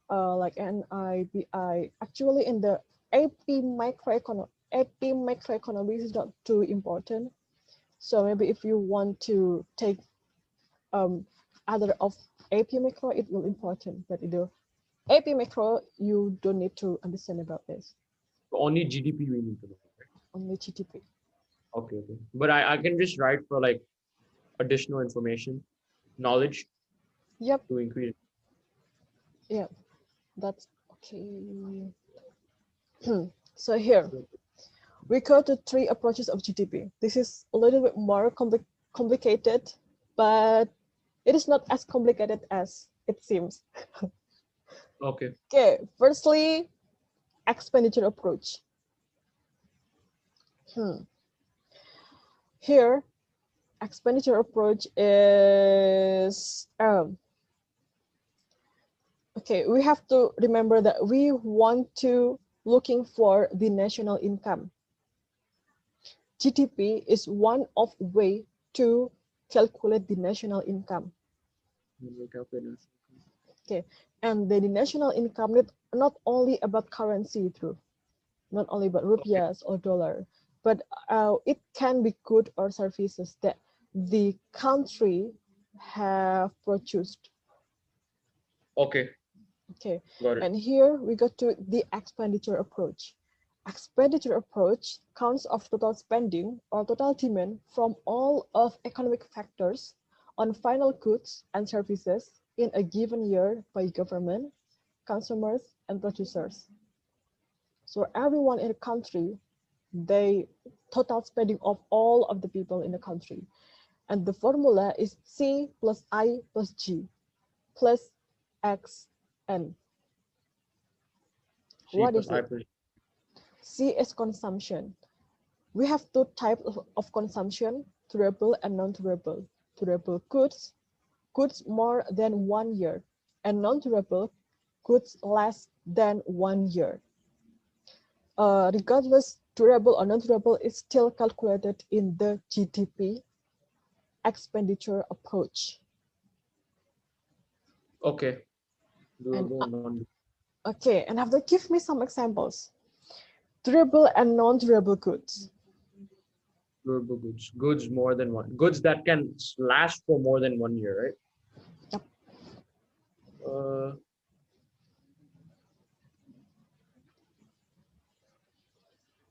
like NIBI actually in the AP macroeconomics is not too important. So maybe if you want to take other of AP macro, it will important. But in the AP macro, you don't need to understand about this. Only GDP we need to know. Only GDP. Okay. Okay. But I can just write for like additional information, knowledge Yep. to increase. Yeah. That's okay. So here we go to three approaches of GDP. This is a little bit more complicated, but it is not as complicated as it seems. Okay. Okay, firstly, expenditure approach. Here, expenditure approach is okay. We have to remember that we want to looking for the national income. GDP is one of way to calculate the national income. Okay, and the national income is not only about currency, through not only about rupiahs or dollar, but it can be good or services that the country have produced. Okay. Okay, Got it. and here we go to the expenditure approach. Expenditure approach counts of total spending or total demand from all of economic factors on final goods and services in a given year by government, consumers, and producers. So everyone in the country, they total spending of all of the people in the country. And the formula is C plus I plus G plus X N. C What plus is I it? plus. C is consumption. We have two types of consumption, durable and non-durable. Durable goods, goods more than 1 year, and non-durable goods less than 1 year. Regardless, durable or non-durable is still calculated in the GDP expenditure approach. Okay. And Durable, non. okay, and have to give me some examples. Durable and non-durable goods. Durable goods. Goods more than one. Goods that can last for more than 1 year, right? Yep.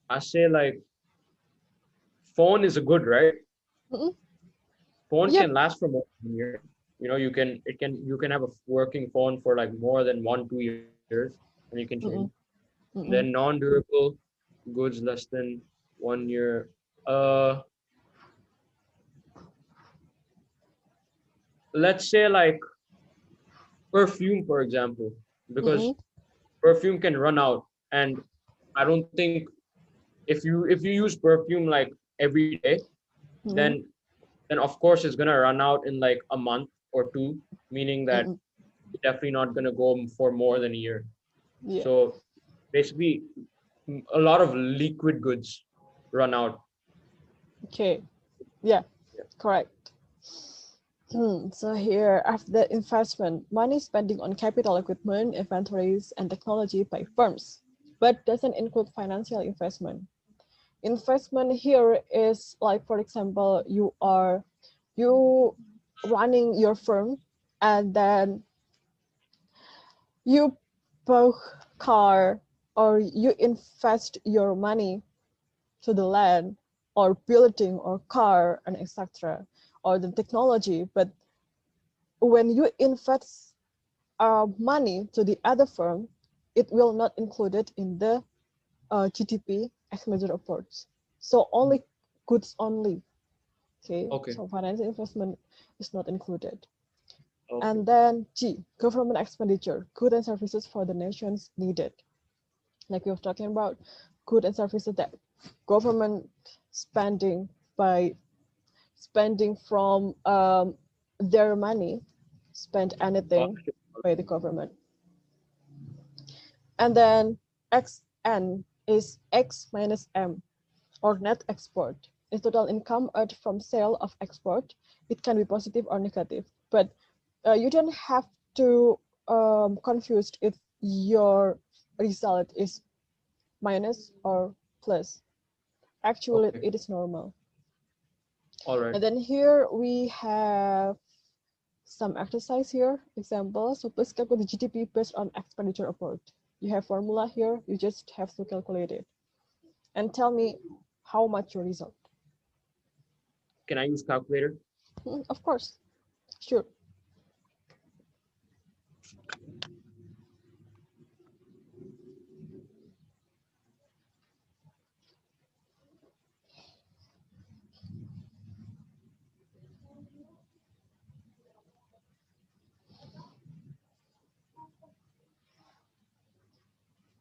I say like phone is a good, right? Mm-hmm. Phone Yep. can last for more than 1 year. you can have a working phone for like more than 1 2 years and you can change. Mm-mm. Then Mm-mm. non-durable goods less than 1 year. Uh, let's say like perfume, for example, because Mm-mm. perfume can run out, and I don't think if you use perfume like every day, then Mm-mm. then of course it's gonna run out in like a month or two, meaning that Mm-mm. it's definitely not gonna go for more than a year. Yeah. So basically, a lot of liquid goods run out. Okay. Yeah. Yeah. Correct. So here, after the investment, money spending on capital equipment, inventories, and technology by firms, but doesn't include financial investment. Investment here is like, for example, you running your firm, and then you buy car, or you invest your money to the land or building or car and etc., or the technology. But when you invest money to the other firm, it will not included in the GDP as measure reports. So only goods only. Okay, Okay. so financial investment is not included. Okay. And then G, government expenditure, goods and services for the nations needed. Like we were talking about, goods and services that government spending by spending from their money, spend anything by the government. And then XN is X minus M, or net export. Is total income earned from sale of export. It can be positive or negative, but you don't have to confuse if your result is minus or plus. Actually, Okay. it is normal. All right. And then here we have some exercise here, example. So please calculate the GDP based on expenditure report. You have formula here, you just have to calculate it. And tell me how much your result. Can I use calculator? Of course, sure.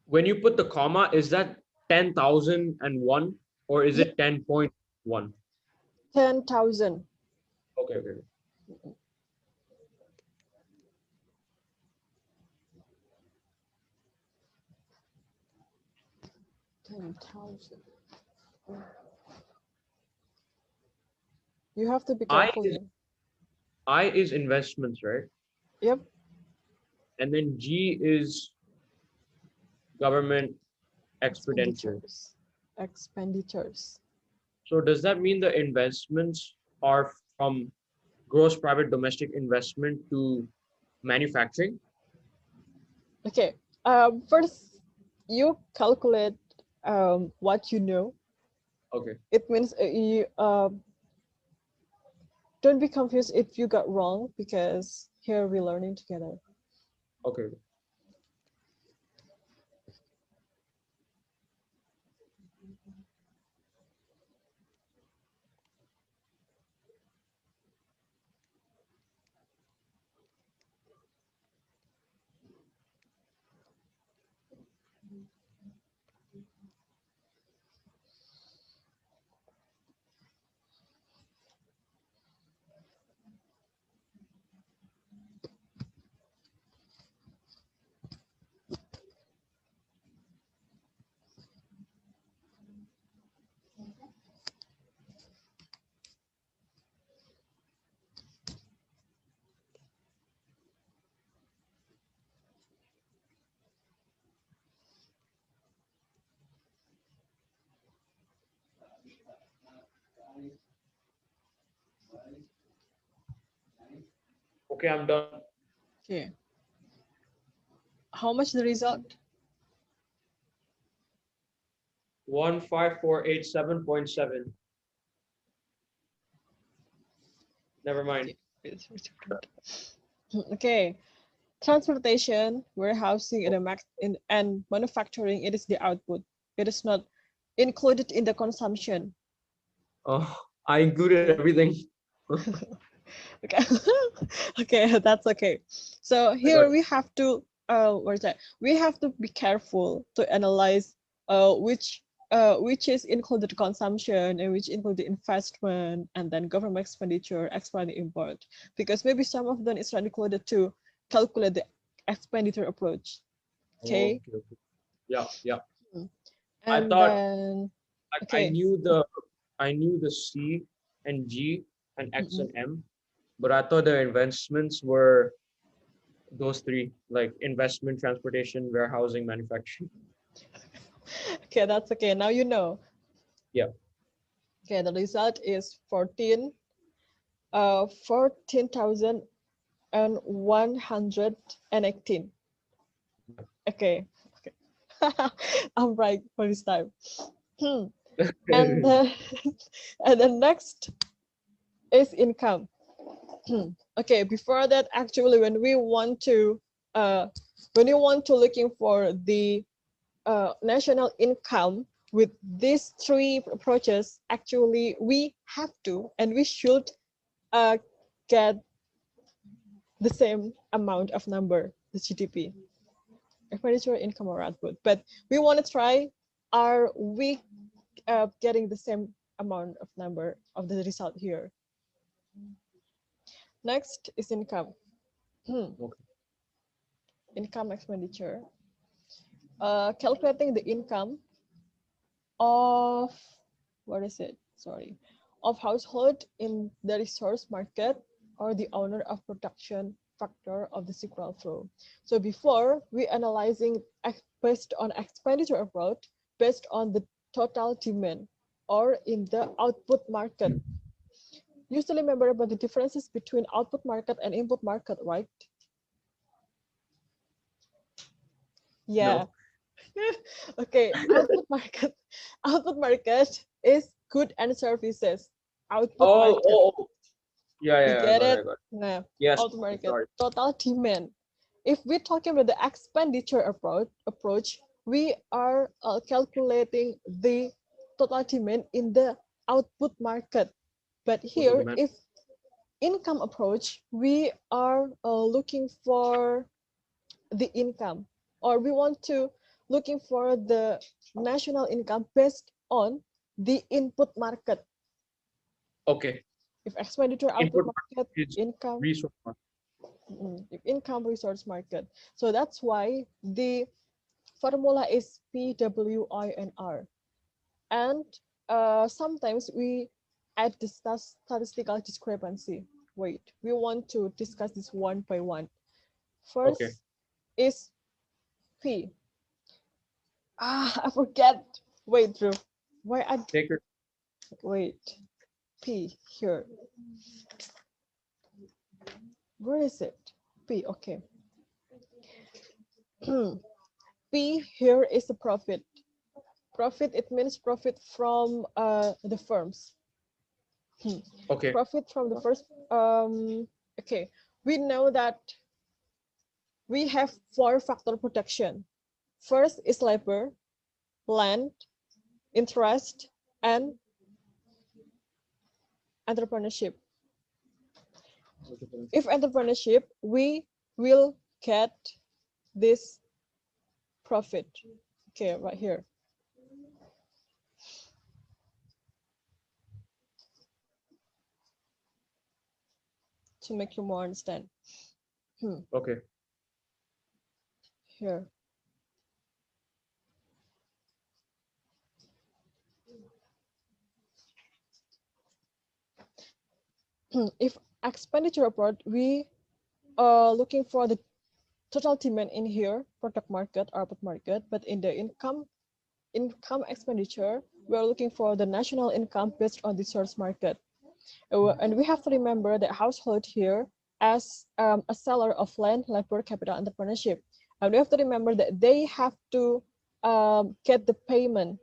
When you put the comma, is that 10,001 or is Yeah, it 10.1? 10,000. Okay, okay. 10,000. You have to be I careful is here. I is investments, right? Yep, And then G is government expenditure. expenditures. Expenditures. So does that mean the investments are from gross private domestic investment to manufacturing? Okay, first you calculate what you know. Okay, It means you don't be confused if you got wrong, because here we're learning together. okay. Okay, I'm done. Okay. How much the result? 15487.7. Never mind. Okay. Okay. Transportation, warehousing, and manufacturing, it is the output. It is not included in the consumption. Oh, I included everything. Okay. Okay, that's okay. So I got here we have to what is that? We have to be careful to analyze which is included consumption and which included investment and then government expenditure, export and import, because maybe some of them is not included to calculate the expenditure approach. Okay. okay, okay. Yeah, yeah. Mm. I And thought then like okay. I knew the C and G and X Mm-mm. and M, but I thought the investments were those three, like investment, transportation, warehousing, manufacturing. Okay, that's okay. Now you know. Yeah. Okay, the result is 14,118. Okay, okay. I'm right for this time. And then, and the next is income. Okay, before that, actually, when we want to looking for the national income with these three approaches, actually we have to and we should get the same amount of number, the GDP, expenditure, income, or output. But we want to try, are we getting the same amount of number of the result here? Next is income. Okay. Income expenditure. Calculating the income of, what is it? Sorry, of household in the resource market or the owner of production factor of the sequel flow. So before we analyzing based on expenditure approach, based on the total demand or in the output market. You still remember about the differences between output market and input market, right? Yeah. No. Okay, output market is goods and services. Output Oh, market, oh, oh. Yeah, you yeah, I get got it, it? I got it. Nah, Yes, output market, sorry. total demand. If we're talking about the expenditure approach, we are calculating the total demand in the output market. But Total here, demand. if income approach, we are looking for the income, or we want to looking for the national income based on the input market. Okay. If expenditure, output Input market, market is income, resource market. if income, resource market. So that's why the formula is PWINR. And sometimes we add the statistical discrepancy. Wait, we want to discuss this one by one. Okay. First is P. I forget. Wait, Drew. Why I Take your wait? P here. Where is it? P. Okay. P here is the profit. Profit. It means profit from the firms. okay. Profit from the first. Okay. We know that we have four factor protection. First is labor, land, interest, and entrepreneurship. If entrepreneurship, we will get this profit. Okay, right here. To make you more understand. Okay. Here. If expenditure abroad, we are looking for the total demand in here, product market, output market, but in the income expenditure, we are looking for the national income based on the source market. And we have to remember that household here as a seller of land, labor, capital, entrepreneurship. And we have to remember that they have to get the payment,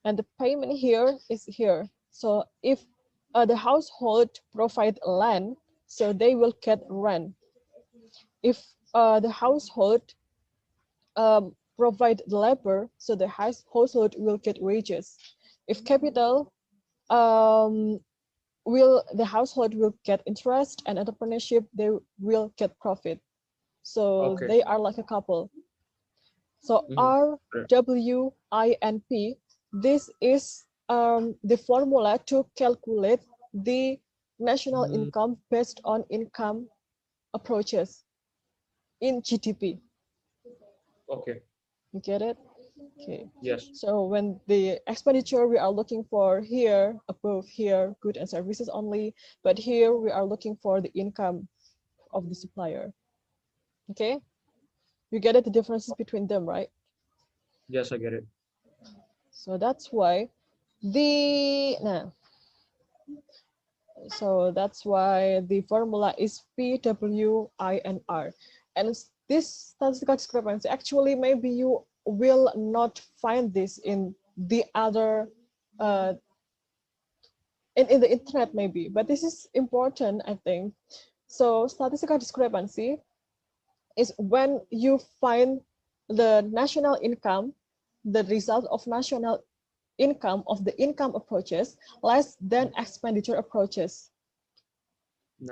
and the payment here is here. So if the household provide land, so they will get rent. If the household provide the labor, so the household will get wages. If capital, the household will get interest, and entrepreneurship, they will get profit. So Okay. they are like a couple. So R, W, I, and P, this is the formula to calculate the national income based on income approaches in GDP. Okay. You get it? Okay. Yes. So when the expenditure we are looking for here, above here, goods and services only, but here we are looking for the income of the supplier. Okay? You get it, the differences between them, right? Yes, I get it. So that's why the formula is P, W, I, and R. And this statistical discrepancy, actually, maybe you will not find this in the other, in the internet maybe, but this is important, I think. So statistical discrepancy is when you find the national income, the result of national income of the income approaches less than expenditure approaches.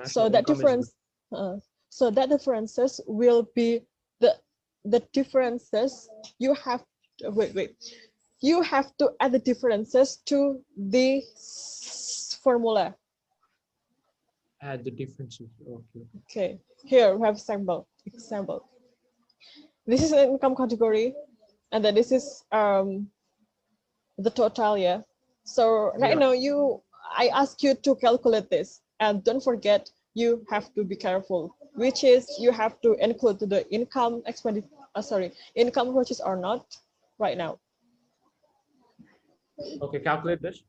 So that difference, so that differences will be the differences you have. Wait. You have to add the differences to the formula. Add the differences. Okay. Okay. Here we have example. This is an income category, and then this is the total, yeah. So right now I ask you to calculate this, and don't forget you have to be careful, which is you have to include the income income approaches or not right now. Okay, calculate this.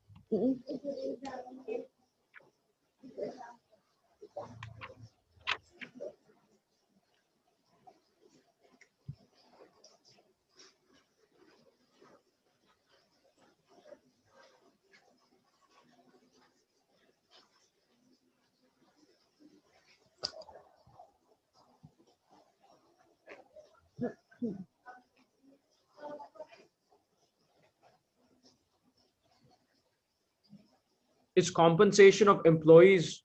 It's compensation of employees.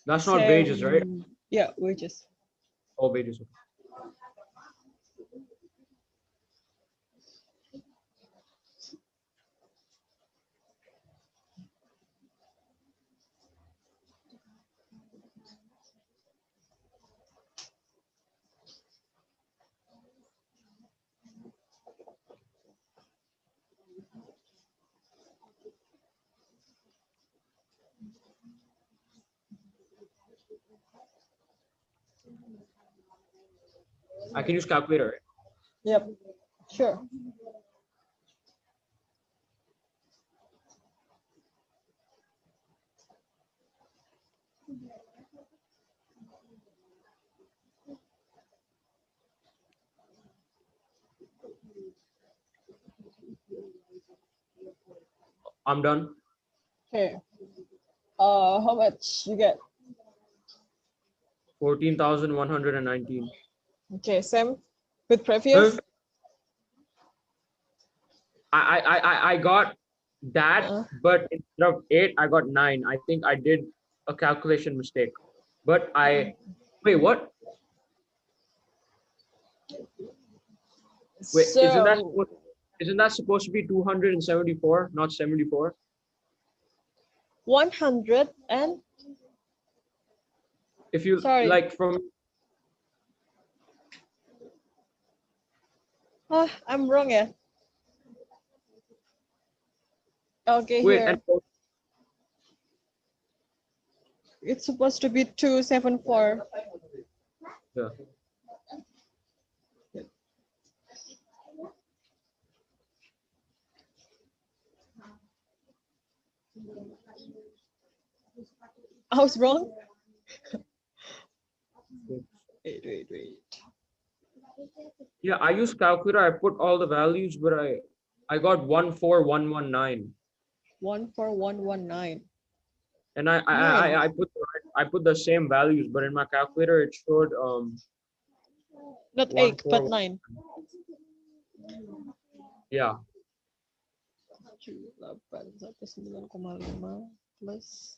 That's not wages, right? Yeah, wages. Oh, wages. I can use calculator. Yep, sure. I'm done. Okay. How much you get? 14,119. Okay, same with previous. I got that, but instead of 8, I got 9. I think I did a calculation mistake. But wait, what? Wait, So, isn't that supposed to be 274, not 74? 100 and If you like from I'm wrong, yeah. Okay, wait, here. It's supposed to be 274. Yeah. I was wrong. Wait. Yeah, I use calculator. I put all the values, but I got 14119. 14119. And I Nine. I put the same values, but in my calculator it showed Not one 8, but four. 9. Yeah. 78,9,5 plus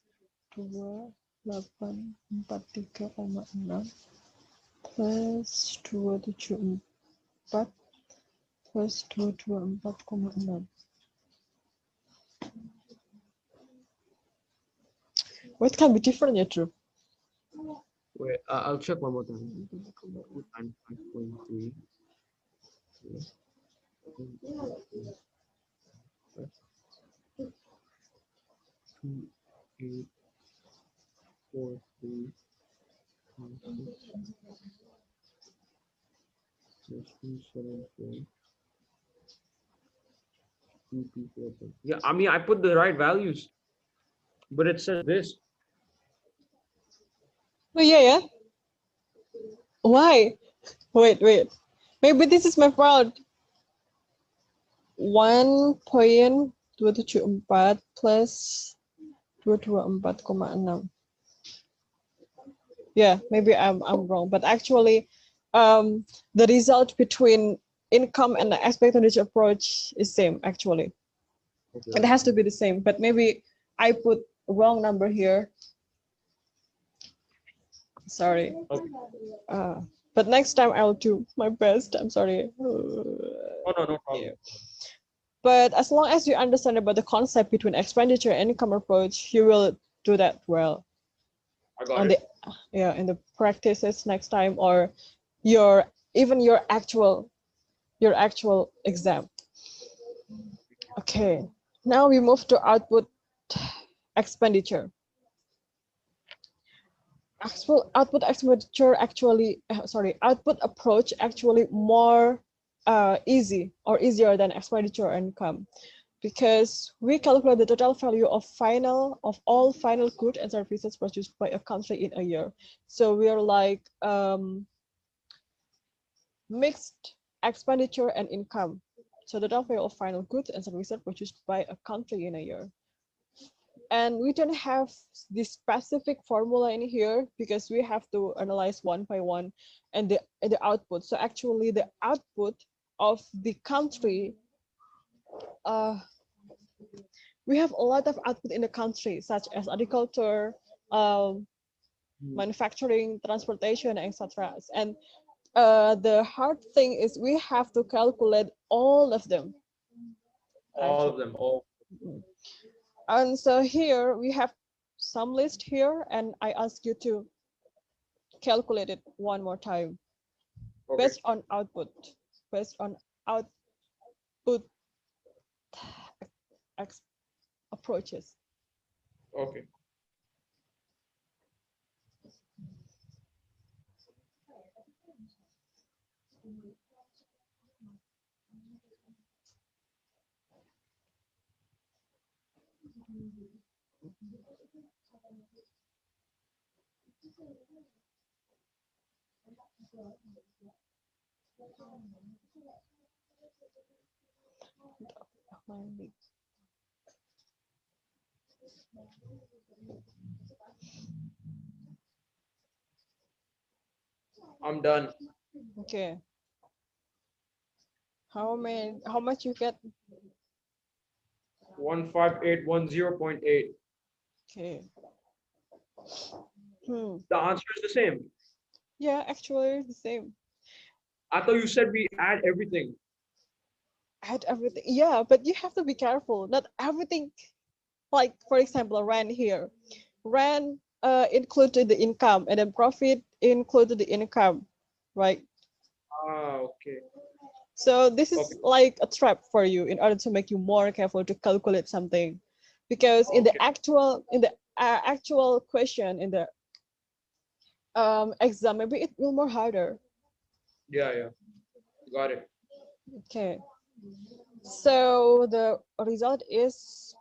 2843,6 plus 274 plus 224,6. What can be different, ya, Drew? Wait, I'll check one more time. 95.3. Two, 8, 4, 3, 5, 6, 2, 7, 4, 2, 2, 4, 4. Yeah, I mean I put the right values, but it says this. Oh, yeah. Why? Wait. Maybe this is my fault. 1.274 plus 224,6. Yeah, maybe I'm wrong, but actually, the result between income and the expenditure approach is same actually. Okay. It has to be the same, but maybe I put wrong number here. Sorry. Okay. But next time I'll do my best. I'm sorry. Oh no, no problem. Yeah. But as long as you understand about the concept between expenditure and income approach, you will do that well. I got On it. in the practices next time, or your actual exam. Okay, now we move to output expenditure. Output expenditure actually, output approach actually more easy or easier than expenditure income, because we calculate the total value of all final goods and services produced by a country in a year. So we are like mixed expenditure and income. So the total value of final goods and services produced by a country in a year. And we don't have this specific formula in here because we have to analyze one by one and the output. So actually the output of the country, we have a lot of output in the country, such as agriculture, manufacturing, transportation, etc. And the hard thing is we have to calculate all of them. All of them. All. And so here we have some list here, and I ask you to calculate it one more time. Okay. Based on output approaches. Okay. I'm done. Okay. How much you get? 15810.8. Okay. The answer is the same. Yeah, actually the same. I thought you said we add everything. Add everything. Yeah, but you have to be careful. Not everything. Like for example, rent here. Rent included the income, and then profit included the income, right? Ah, okay. So this is Okay. like a trap for you in order to make you more careful to calculate something, because in the actual question in the exam, maybe it will more harder. Yeah. Got it. Okay. So the result is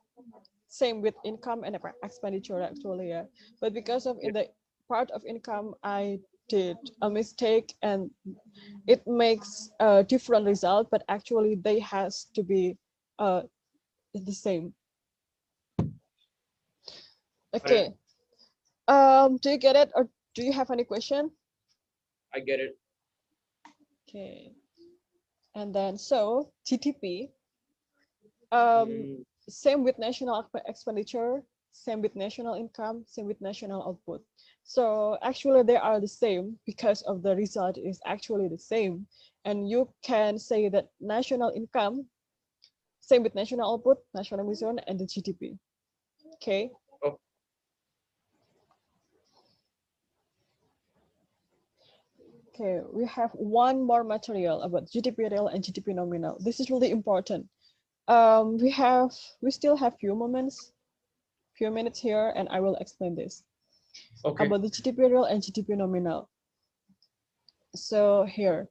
same with income and expenditure actually, yeah. But because of in the part of income, I did a mistake and it makes a different result, but actually they has to be the same. Okay. Do you get it, or do you have any question? I get it. Okay. And then so GDP, Mm, same with national expenditure, same with national income, same with national output. So actually they are the same because of the result is actually the same. And you can say that national income, same with national output, national mission, and the GDP. Okay. oh, Okay, we have one more material about GDP real and GDP nominal. This is really important. We still have few minutes here, and I will explain this okay. about the GDP real and GDP nominal. So here,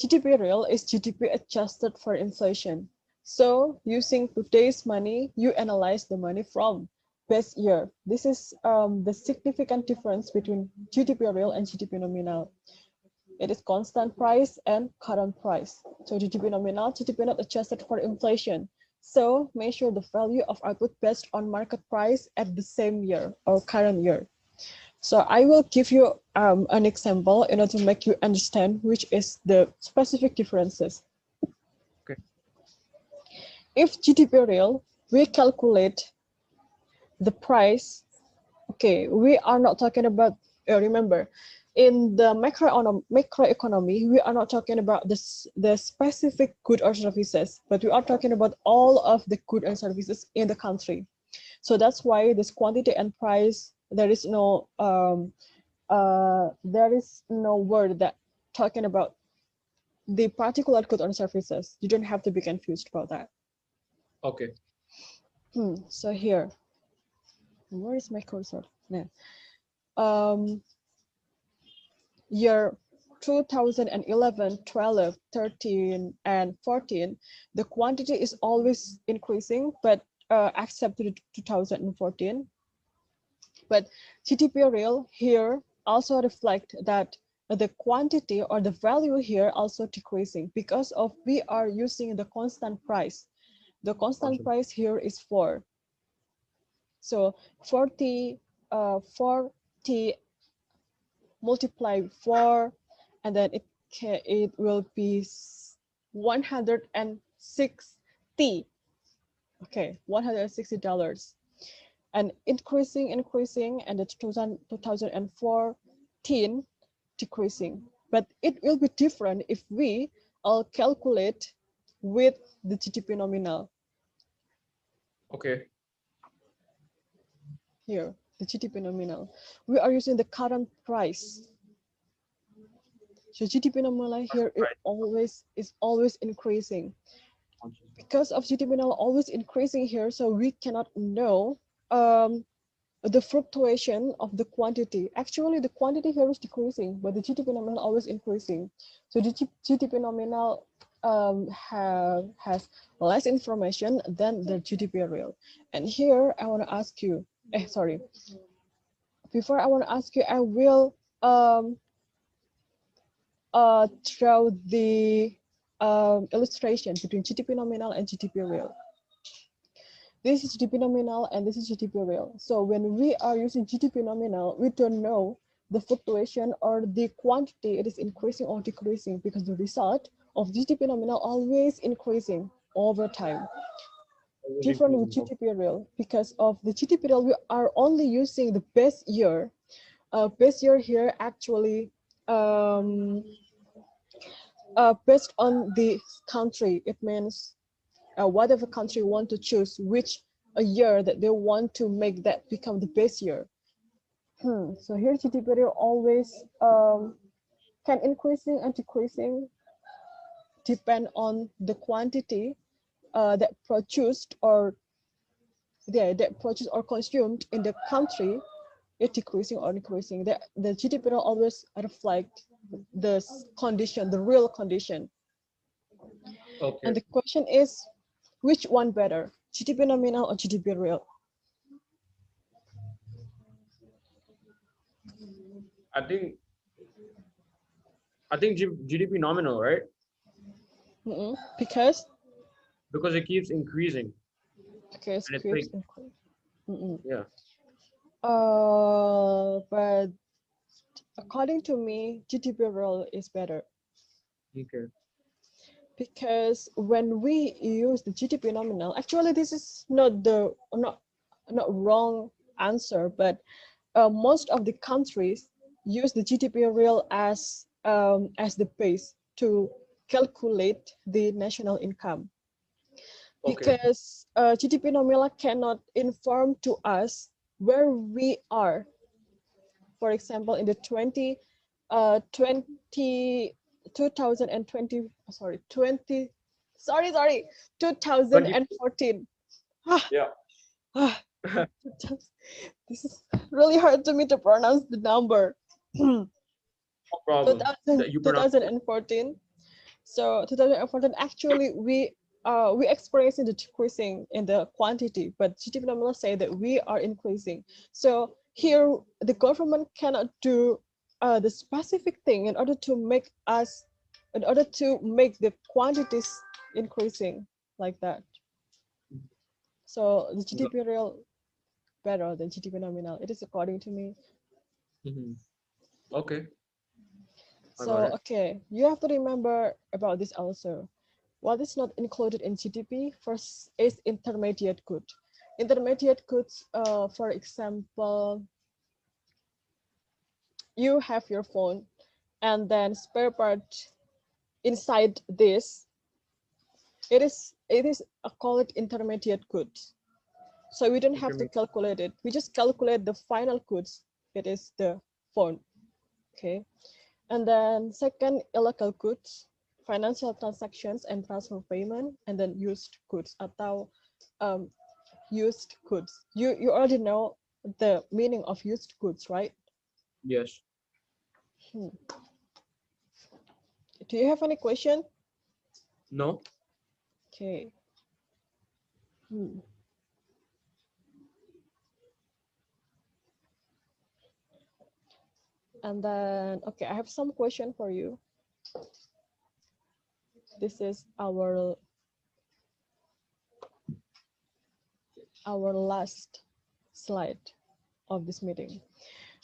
GDP real is GDP adjusted for inflation. So using today's money, you analyze the money from best year. This is the significant difference between GDP real and GDP nominal. It is constant price and current price. So GDP nominal, GDP not adjusted for inflation. So measure the value of output based on market price at the same year or current year. So I will give you an example in order to make you understand which is the specific differences. Okay. If GDP real, we calculate the price. Okay, we are not talking about, remember, in the macroeconomy, we are not talking about the specific good or services, but we are talking about all of the good and services in the country. So that's why this quantity and price, there is no word that talking about the particular good or services. You don't have to be confused about that. Okay. So here, where is my cursor? Yeah. Year 2011, 12, 13, and 14, the quantity is always increasing, but except to 2014. But GDP real here also reflect that the quantity or the value here also decreasing because of we are using the constant price. The constant Awesome. price here is 4. So 40 multiply 4, and then it will be 160. Okay, $160, and increasing, and the 2014 decreasing. But it will be different if we all calculate with the GDP nominal. Okay. Here, the GDP nominal. We are using the current price. So GDP nominal here is always increasing. Because of GDP nominal always increasing here, so we cannot know the fluctuation of the quantity. Actually, the quantity here is decreasing, but the GDP nominal always increasing. So the GDP nominal has less information than the GDP real. And here I want to ask you, sorry. Before I want to ask you, I will draw the illustration between GDP nominal and GDP real. This is GDP nominal and this is GDP real. So when we are using GDP nominal, we don't know the fluctuation or the quantity it is increasing or decreasing because the result of GDP nominal always increasing over time. Always Different with increasing. GDP real, because of the GDP real, we are only using the base year. Base year here actually based on the country. It means whatever country want to choose which a year that they want to make that become the base year. So here GDP real always can increasing and decreasing depend on the quantity that produced or that produced or consumed in the country. It decreasing or increasing. The GDP real always reflect the condition, the real condition. Okay. And the question is, which one better, GDP nominal or GDP real? I think GDP nominal, right? Because Because it keeps increasing, it and it's keeps like, increasing. yeah. But according to me, GDP real is better. Okay. Because when we use the GDP nominal, actually this is not wrong answer, but most of the countries use the GDP real as the base to calculate the national income. Okay. Because GDP nominal cannot inform to us where we are. For example, in the 2020, sorry, 20. 2014. Ah, Yeah. ah, this is really hard to me to pronounce the number. No problem. 2000, That you pronounce. 2014. So 2014, actually, we experiencing the decreasing in the quantity, but GDP nominal say that we are increasing. So here, the government cannot do the specific thing in order to make the quantities increasing like that. So the GDP real better than GDP nominal. It is according to me. Okay. I got So, it. okay, you have to remember about this also. What is not included in GDP first is intermediate good. Intermediate goods, for example, you have your phone and then spare part inside this, it is call it intermediate goods. So we don't have to calculate it. We just calculate the final goods. It is the phone. Okay. And then second, illegal goods, financial transactions and transfer payment, and then used goods atau used goods. You already know the meaning of used goods, right? Yes. Do you have any question? No. Okay. And then, okay, I have some question for you. This is our last slide of this meeting.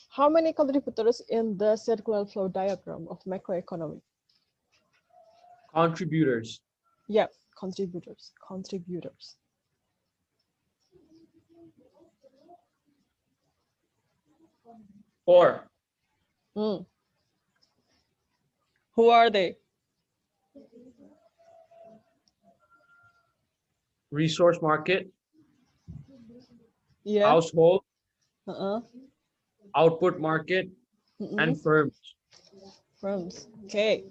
How many contributors in the circular flow diagram of macroeconomics? Contributors. Yeah, contributors. 4. Who are they? Resource market. Yeah. Household. Output market. And firms. Firms. Okay.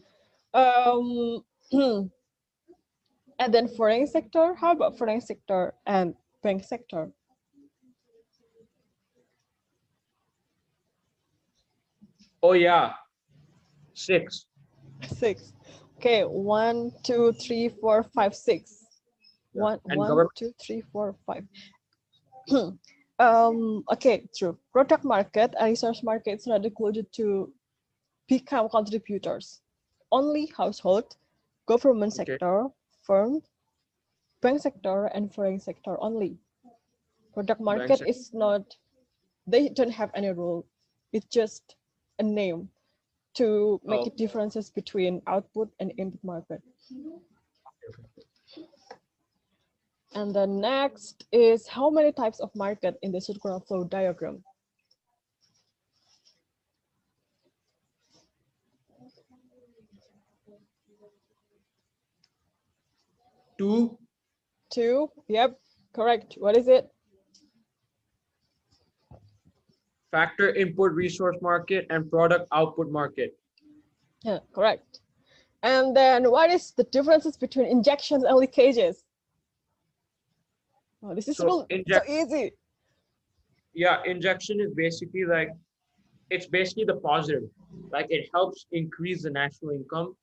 And then foreign sector. How about foreign sector and bank sector? Oh yeah. 6. 6. Okay. 1, 2, 3, 4, 5, 6. Yeah. 1, 2, 3, 4, 5. Okay, true. Product market and resource market is not included to become contributors. Only household, government sector, firm, bank sector, and foreign sector only. Product market is not, they don't have any rule. It's just a name to make it differences between output and input market. And the next is how many types of market in the circular flow diagram? 2. 2. Yep, correct. What is it? Factor input resource market and product output market. Yeah, correct. And then what is the differences between injections and leakages? Oh, this is so easy. Yeah, injection is basically like, it's basically the positive. Like it helps increase the national income.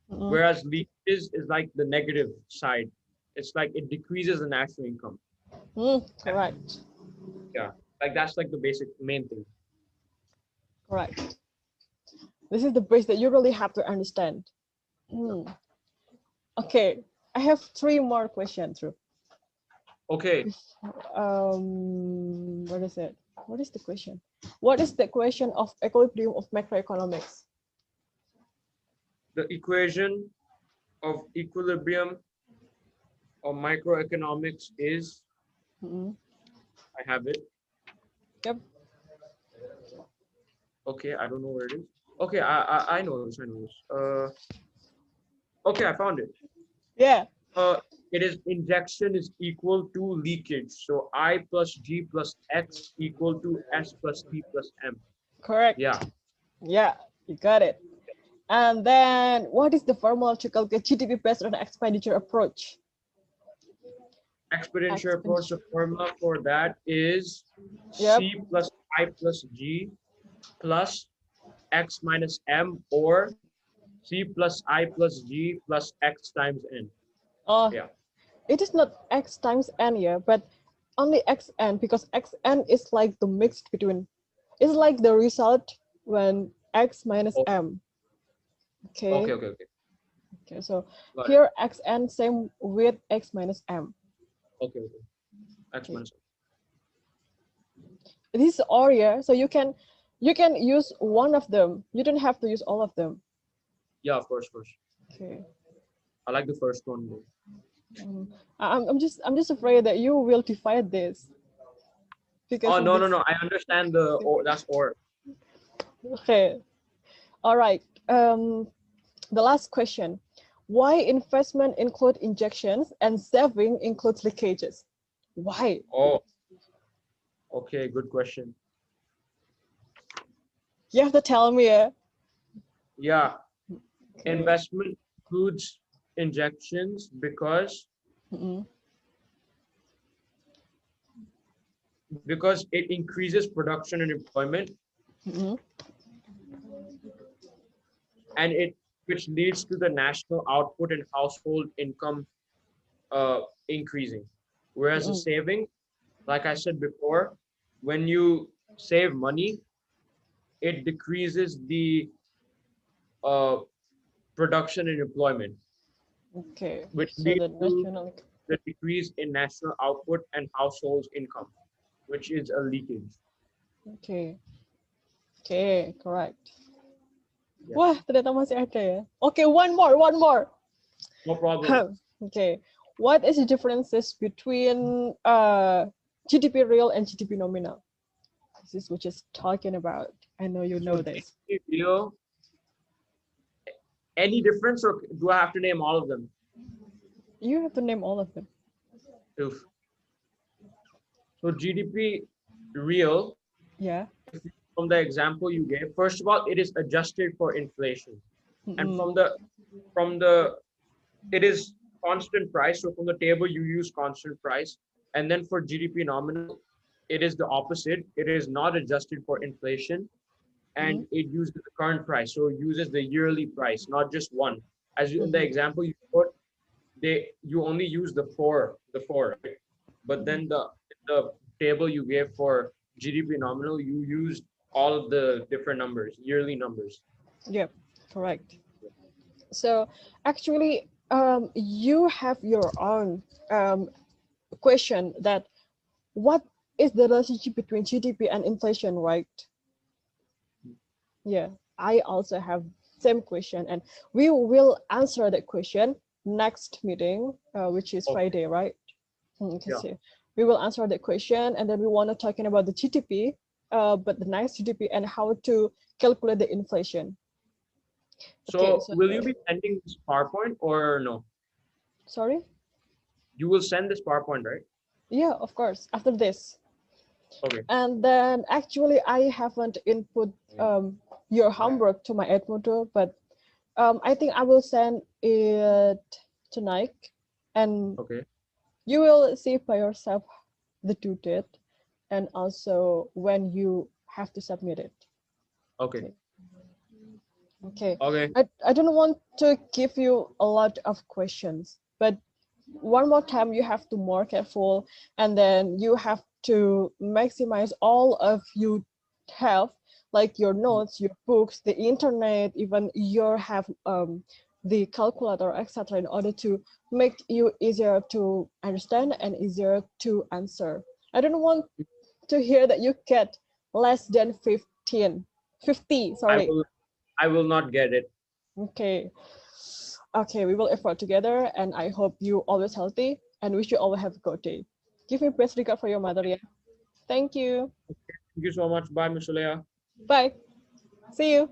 Whereas leakages is like the negative side. It's like it decreases the national income. Correct. Yeah, like that's like the basic main thing. Correct. This is the base that you really have to understand. Okay, I have 3 more questions. Okay. What is it? what is the question? What is the equation of equilibrium of macroeconomics? The equation of equilibrium of microeconomics is, I have it. Yep. Okay, I don't know where it is. Okay, I know this. I know this. Okay, I found it. Yeah. It is injection is equal to leakage. So I plus G plus X equal to S plus T plus M. Correct. Yeah. Yeah, you got it. And then what is the formula to calculate GDP based on expenditure approach? Expenditure approach, the formula for that is Yep. C plus I plus G plus X minus M, or C plus I plus G plus X times N. Oh, Yeah. it is not X times N here, but only XN, because XN is like the mix between, it's like the result when X minus M. Okay. Okay, so Got here XN same with X minus M. Okay. X minus M. This is area, so you can use one of them. You don't have to use all of them. Yeah, of course. Okay. I like the first one. I'm just afraid that you will divide this. Because no. I understand the that's or. Okay. All right. The last question. Why investment include injections and saving includes leakages? Why? Oh. Okay, good question. You have to tell me. Yeah. Okay. Investment includes injections because it increases production and employment, and which leads to the national output and household income increasing. Whereas the saving, like I said before, when you save money, it decreases the production and employment. Okay. Which So leads the to national. the decrease in national output and households income, which is a leakage. Okay. Okay, correct. Yeah. Wah, ternyata masih ada ya. Okay, one more. No problem. Okay. What is the differences between GDP real and GDP nominal? This is what we're just talking about. I know you know this. GDP real, any difference, or do I have to name all of them? You have to name all of them. Oof. So GDP real, Yeah. from the example you gave, first of all, it is adjusted for inflation. And from the it is constant price. So from the table you use constant price. And then for GDP nominal, it is the opposite. It is not adjusted for inflation, and it uses the current price. So it uses the yearly price, not just one. As in the example you put, you only use the four, right? But then the table you gave for GDP nominal, you used all of the different numbers, yearly numbers. Yep, correct. So actually, you have your own question that what is the relationship between GDP and inflation, right? Yeah, I also have same question, and we will answer that question next meeting, which is Friday, right? Okay, Yeah. so we will answer that question, and then we want to talking about the GDP, but the nice GDP and how to calculate the inflation. So, Okay, so will you be sending this PowerPoint or no? sorry? You will send this PowerPoint, right? Yeah, of course, after this. Okay. And then actually I haven't input your homework to my Edmodo, but I think I will send it tonight, and you will see by yourself the due date and also when you have to submit it. Okay. I don't want to give you a lot of questions, but one more time you have to more careful, and then you have to maximize all of you have, like your notes, your books, the internet, even your have the calculator, etc., in order to make you easier to understand and easier to answer. I don't want to hear that you get less than 50, I sorry. will I will not get it. Okay. Okay, we will effort together, and I hope you always healthy and wish you all have a good day. Give me best regard for your mother, yeah. Thank you. Thank you so much. Bye, Miss Leah. Bye. See you.